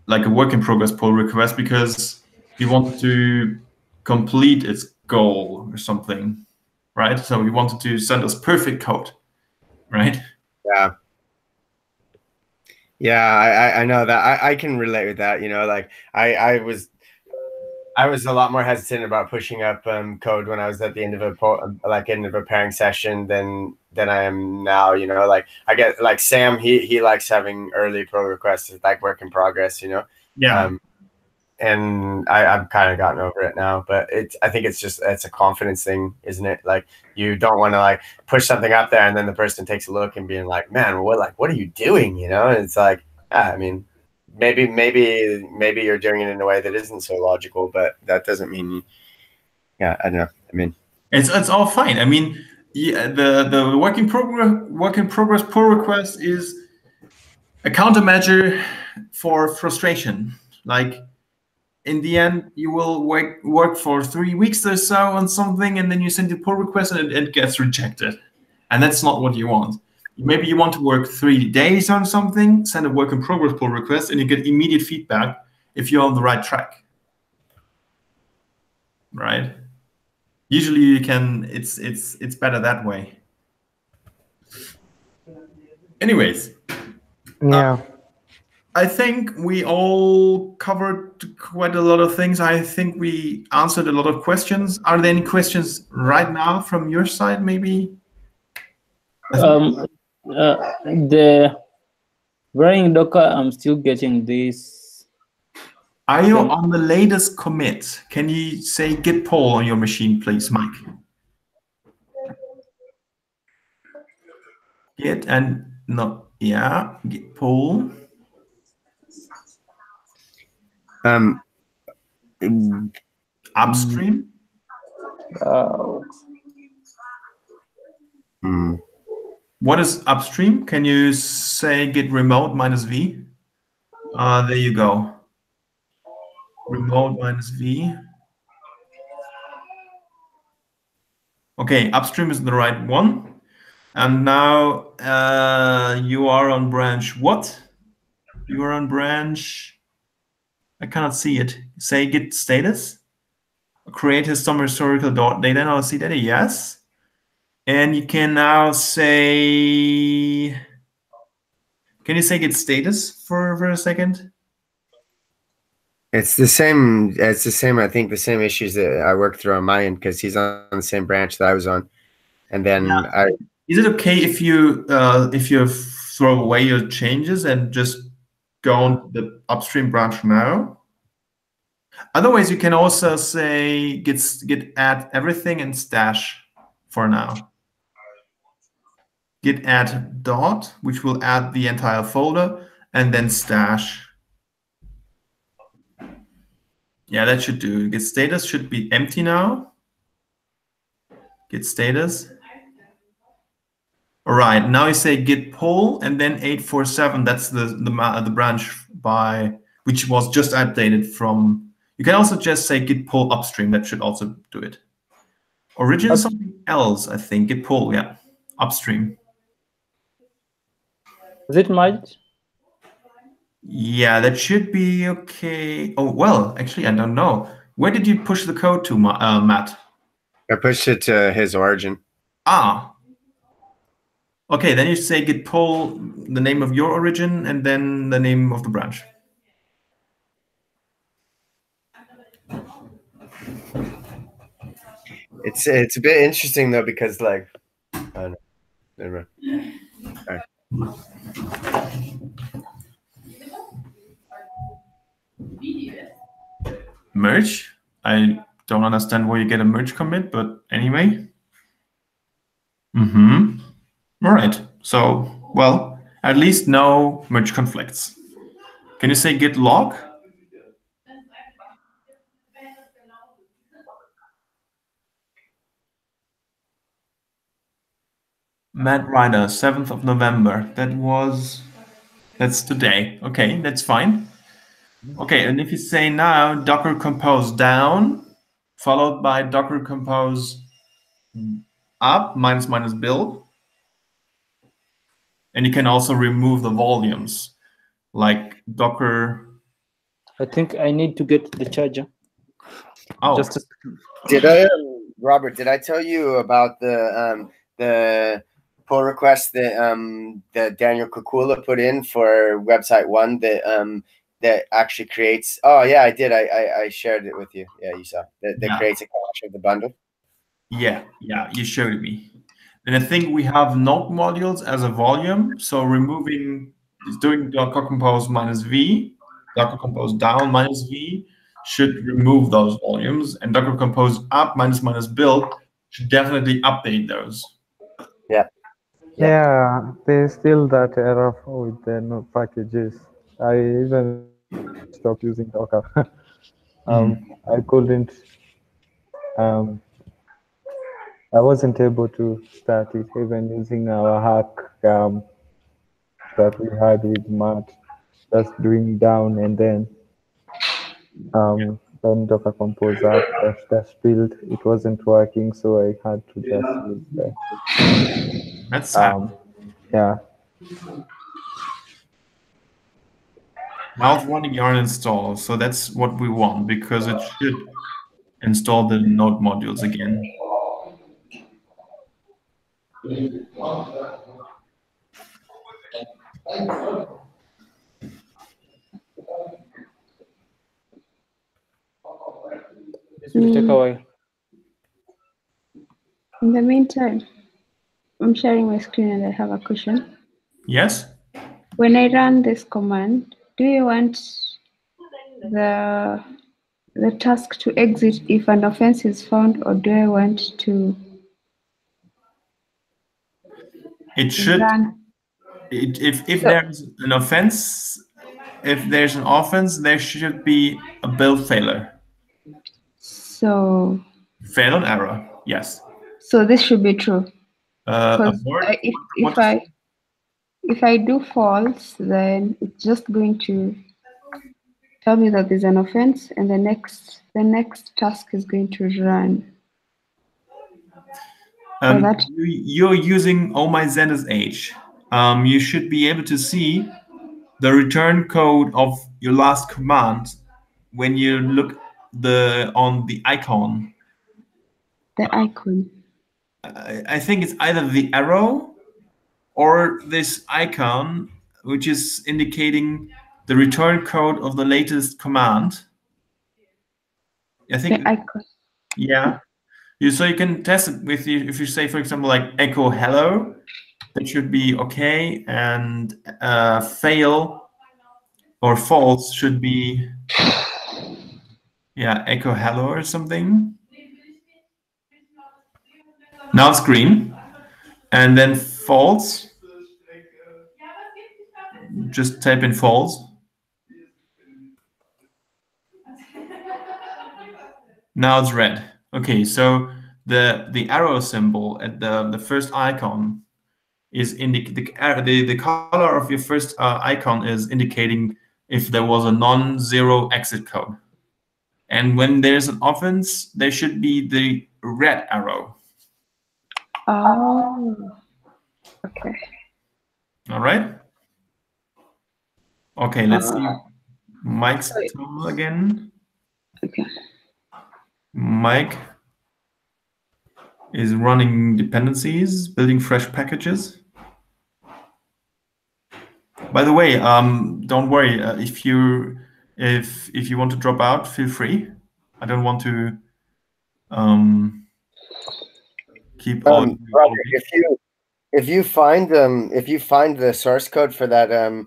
[SPEAKER 1] like a work in progress pull request, because he wanted to complete its goal or something, right? So he wanted to send us perfect code, right?
[SPEAKER 2] Yeah. Yeah, I know that. I can relate with that. You know, like I was a lot more hesitant about pushing up code when I was at the end of a pairing session than I am now. You know, like I get like Sam, he likes having early pull requests, like work in progress. You know.
[SPEAKER 1] Yeah.
[SPEAKER 2] And I've kind of gotten over it now, but I think it's a confidence thing, isn't it? Like you don't want to like push something up there and then the person takes a look and being like, man, what are you doing? You know, and it's like, I mean, maybe you're doing it in a way that isn't so logical, but that doesn't mean, I don't know. I mean,
[SPEAKER 1] it's all fine. I mean, yeah, the work in progress pull request is a countermeasure for frustration. Like, in the end, you will work for 3 weeks or so on something, and then you send your pull request, and it gets rejected. And that's not what you want. Maybe you want to work 3 days on something, send a work in progress pull request, and you get immediate feedback if you're on the right track. Right? Usually you can. It's better that way. Anyways.
[SPEAKER 5] Yeah.
[SPEAKER 1] I think we all covered quite a lot of things. I think we answered a lot of questions. Are there any questions right now from your side, maybe?
[SPEAKER 3] The running Docker, I'm still getting this.
[SPEAKER 1] Are you on the latest commit? Can you say git pull on your machine, please, Mike? Git and no, yeah, git pull. Upstream. What is upstream? Can you say git remote -v? There you go. Remote -v. Okay, upstream is the right one. And now you are on branch what? You are on branch, I cannot see it. Say git status. Create some historical data analysis data, yes. And you can now say, can you say git status for a second?
[SPEAKER 2] It's the same. It's the same. I think the same issues that I worked through on my end because he's on the same branch that I was on, and then
[SPEAKER 1] Is it okay if you throw away your changes and just go on the upstream branch now? Otherwise, you can also say git add everything and stash for now. Git add dot, which will add the entire folder, and then stash. Yeah, that should do. Git status should be empty now. Git status. All right, now you say git pull and then 847. That's the branch by which was just updated from. You can also just say git pull upstream. That should also do it. Origin is something else, I think. Git pull, yeah, upstream.
[SPEAKER 3] Is it merged?
[SPEAKER 1] Yeah, that should be okay. Oh well, actually, I don't know. Where did you push the code to, Matt?
[SPEAKER 2] I pushed it to his origin.
[SPEAKER 1] Ah. Okay, then you say git pull the name of your origin and then the name of the branch.
[SPEAKER 2] It's a bit interesting though, because like, I don't know. Never mind. All right.
[SPEAKER 1] Merge? I don't understand where you get a merge commit, but anyway. All right. So, well, at least no merge conflicts. Can you say git log? Matt Ryder, 7th of November. That's today. Okay, that's fine. Okay, and if you say now docker compose down, followed by docker compose up -- build, and you can also remove the volumes, like docker.
[SPEAKER 3] I think I need to get the charger.
[SPEAKER 1] Oh,
[SPEAKER 3] Just a
[SPEAKER 2] Did I, Robert? Did I tell you about the pull request that Daniel Kukula put in for website 1 that actually creates? Oh yeah, I did. I shared it with you. Yeah, you saw that
[SPEAKER 1] Yeah.
[SPEAKER 2] creates a cache of the bundle.
[SPEAKER 1] Yeah, you showed me. And I think we have node modules as a volume. So doing docker compose -v, docker compose down -v should remove those volumes, and docker compose up -- build should definitely update those.
[SPEAKER 2] Yeah.
[SPEAKER 5] Yeah, there's still that error with the node packages. I even stopped using Docker. I couldn't. I wasn't able to start it even using our hack that we had with Matt, just doing down and then Docker Compose up dash build. It wasn't working, so I had to just use the
[SPEAKER 1] That's sad.
[SPEAKER 5] yeah.
[SPEAKER 1] Now it's running yarn install, so that's what we want, because it should install the node modules again.
[SPEAKER 3] This will take a while.
[SPEAKER 4] In the meantime, I'm sharing my screen and I have a question.
[SPEAKER 1] Yes?
[SPEAKER 4] When I run this command, do you want the task to exit if an offense is found, or do I want to
[SPEAKER 1] It should.
[SPEAKER 4] run?
[SPEAKER 1] If there's an offense, there should be a build failure.
[SPEAKER 4] So
[SPEAKER 1] Fail and error, yes.
[SPEAKER 4] so this should be true. Because
[SPEAKER 1] Abort?
[SPEAKER 4] if I do false, then it's just going to tell me that there's an offense, and the next task is going to run.
[SPEAKER 1] You're using Oh My Zen is H. You should be able to see the return code of your last command when you look on the icon.
[SPEAKER 4] The icon.
[SPEAKER 1] I think it's either the arrow or this icon, which is indicating the return code of the latest command. I think
[SPEAKER 4] the icon.
[SPEAKER 1] Yeah. So you can test it with you if you say, for example, like echo hello, that should be okay, and fail or false should be echo hello or something. Now it's green, and then false. Just type in false. Now it's red. Okay, so the arrow symbol at the first icon is the color of your first icon is indicating if there was a non-zero exit code. And when there's an offense, there should be the red arrow.
[SPEAKER 4] Oh, okay.
[SPEAKER 1] All right. Okay, let's see Mike's tool again.
[SPEAKER 4] Okay.
[SPEAKER 1] Mike is running dependencies, building fresh packages. By the way, don't worry if you want to drop out, feel free. I don't want to keep all.
[SPEAKER 2] Roger, if you find the source code for that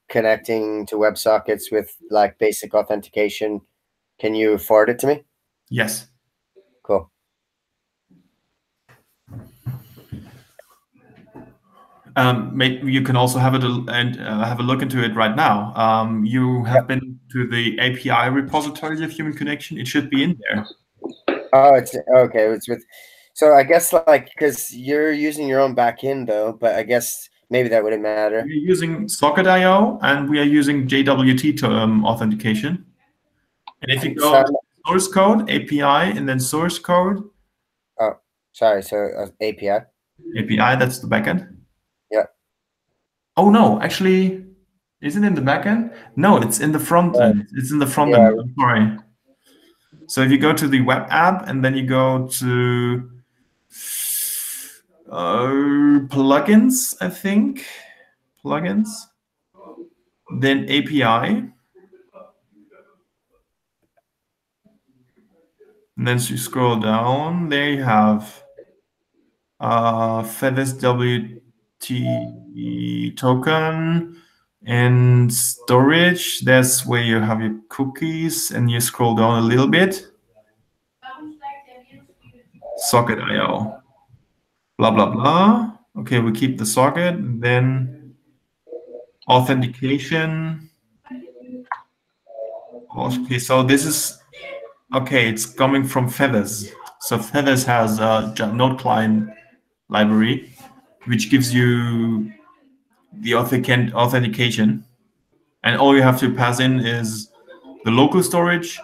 [SPEAKER 2] connecting to WebSockets with like basic authentication, can you forward it to me?
[SPEAKER 1] Yes.
[SPEAKER 2] Cool.
[SPEAKER 1] Maybe you can also have have a look into it right now. You have been to the API repository of Human Connection. It should be in there.
[SPEAKER 2] Oh, it's okay. It's with. So I guess like because you're using your own backend though, but I guess maybe that wouldn't matter.
[SPEAKER 1] We're using Socket.io and we are using JWT to authentication. And if you go to source code, API, and then source code.
[SPEAKER 2] Oh, sorry. So API.
[SPEAKER 1] API, that's the backend.
[SPEAKER 2] Yeah.
[SPEAKER 1] Oh no, actually, is it in the backend? No, it's in the front end. It's in the front end. I'm sorry. So if you go to the web app and then you go to plugins, I think. Plugins. Then API. And then you scroll down, there you have Feathers WT token and storage. That's where you have your cookies, and you scroll down a little bit. Socket.io. Blah, blah, blah. Okay, we keep the socket. Then authentication. Okay, so this is, okay, it's coming from Feathers. So Feathers has a node client library, which gives you the authentication. And all you have to pass in is the local storage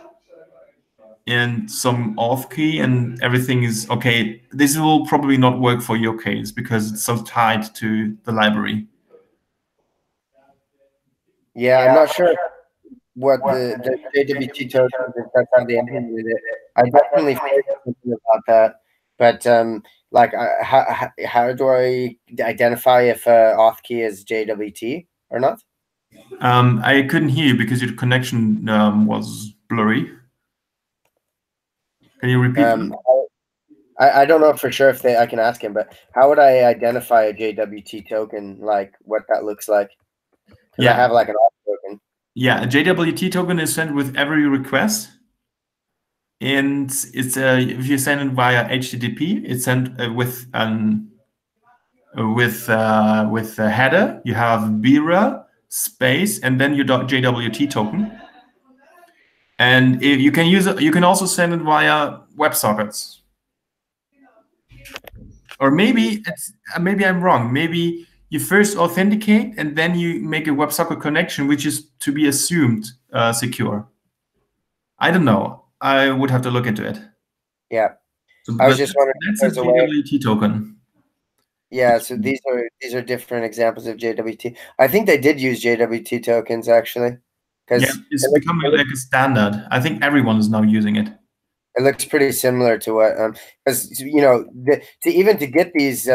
[SPEAKER 1] and some auth key, and everything is okay. This will probably not work for your case because it's so tied to the library.
[SPEAKER 2] Yeah, I'm not sure what the JWT token, if that's how they implemented it. I definitely heard something about that, but like how do I identify if auth key is JWT or not?
[SPEAKER 1] I couldn't hear you because your connection was blurry. Can you repeat that?
[SPEAKER 2] I don't know for sure if I can ask him, but how would I identify a JWT token, like what that looks like? Because I have like an auth token.
[SPEAKER 1] Yeah, a JWT token is sent with every request. And it's if you send it via HTTP, it's sent with a header. You have BIRA space and then your JWT token. And if you can use it, you can also send it via WebSockets. Or maybe maybe I'm wrong. Maybe you first authenticate and then you make a WebSocket connection, which is to be assumed secure. I don't know. I would have to look into it.
[SPEAKER 2] Yeah,
[SPEAKER 1] So,
[SPEAKER 2] I was just wondering.
[SPEAKER 1] That's a JWT token.
[SPEAKER 2] Yeah, so these are different examples of JWT. I think they did use JWT tokens actually, because
[SPEAKER 1] it's becoming like a standard. I think everyone is now using it.
[SPEAKER 2] It looks pretty similar to what, because you know, to get these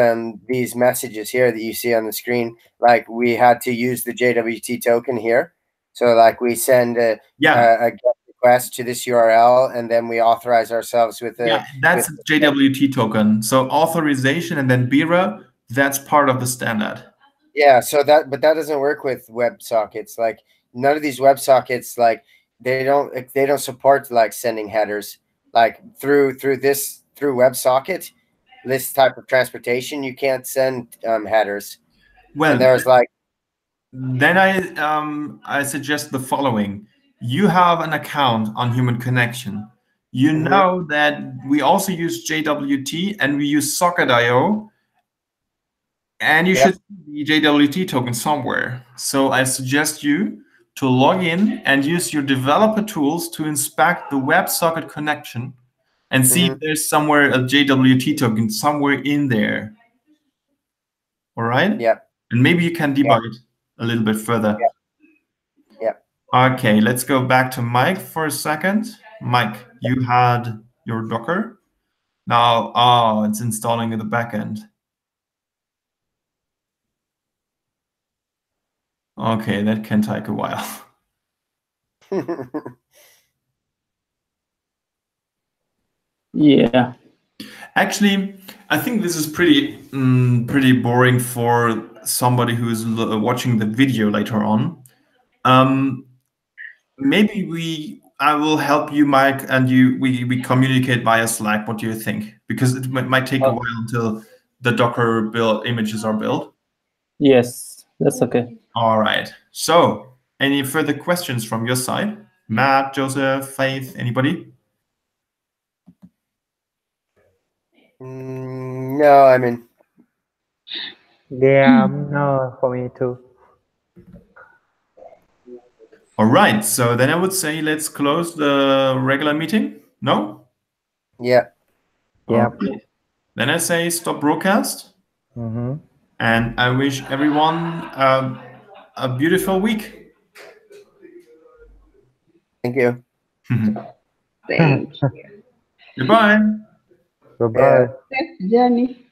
[SPEAKER 2] messages here that you see on the screen, like we had to use the JWT token here. So like we send a GET request to this URL, and then we authorize ourselves with a
[SPEAKER 1] that's a JWT token. So authorization and then BIRA, that's part of the standard.
[SPEAKER 2] Yeah, so that doesn't work with WebSockets. Like none of these WebSockets, like they don't support like sending headers. Like through WebSocket, this type of transportation, you can't send headers.
[SPEAKER 1] Well,
[SPEAKER 2] and there's like.
[SPEAKER 1] Then I suggest the following: you have an account on Human Connection. You know that we also use JWT and we use socket.io, and you should see the JWT token somewhere. So I suggest you to log in and use your developer tools to inspect the WebSocket connection and see if there's somewhere a JWT token somewhere in there. All right?
[SPEAKER 2] Yeah.
[SPEAKER 1] And maybe you can debug it a little bit further.
[SPEAKER 2] Yeah.
[SPEAKER 1] Okay, let's go back to Mike for a second. Mike, you had your Docker. Now, oh, it's installing in the backend. Okay, that can take a while.
[SPEAKER 3] Yeah.
[SPEAKER 1] Actually, I think this is pretty boring for somebody who is watching the video later on. Maybe I will help you, Mike, and we communicate via Slack. What do you think? Because it might take a while until the Docker build images are built.
[SPEAKER 3] Yes, that's okay.
[SPEAKER 1] All right. So, any further questions from your side? Matt, Joseph, Faith, anybody?
[SPEAKER 2] No, I mean.
[SPEAKER 5] Yeah, no, for me too.
[SPEAKER 1] All right. So then I would say let's close the regular meeting. No?
[SPEAKER 2] Yeah.
[SPEAKER 5] Yeah.
[SPEAKER 1] Okay. Then I say stop broadcast. And I wish everyone a beautiful week.
[SPEAKER 2] Thank you.
[SPEAKER 4] Thank you.
[SPEAKER 1] Goodbye.
[SPEAKER 5] Goodbye.
[SPEAKER 4] Safe journey.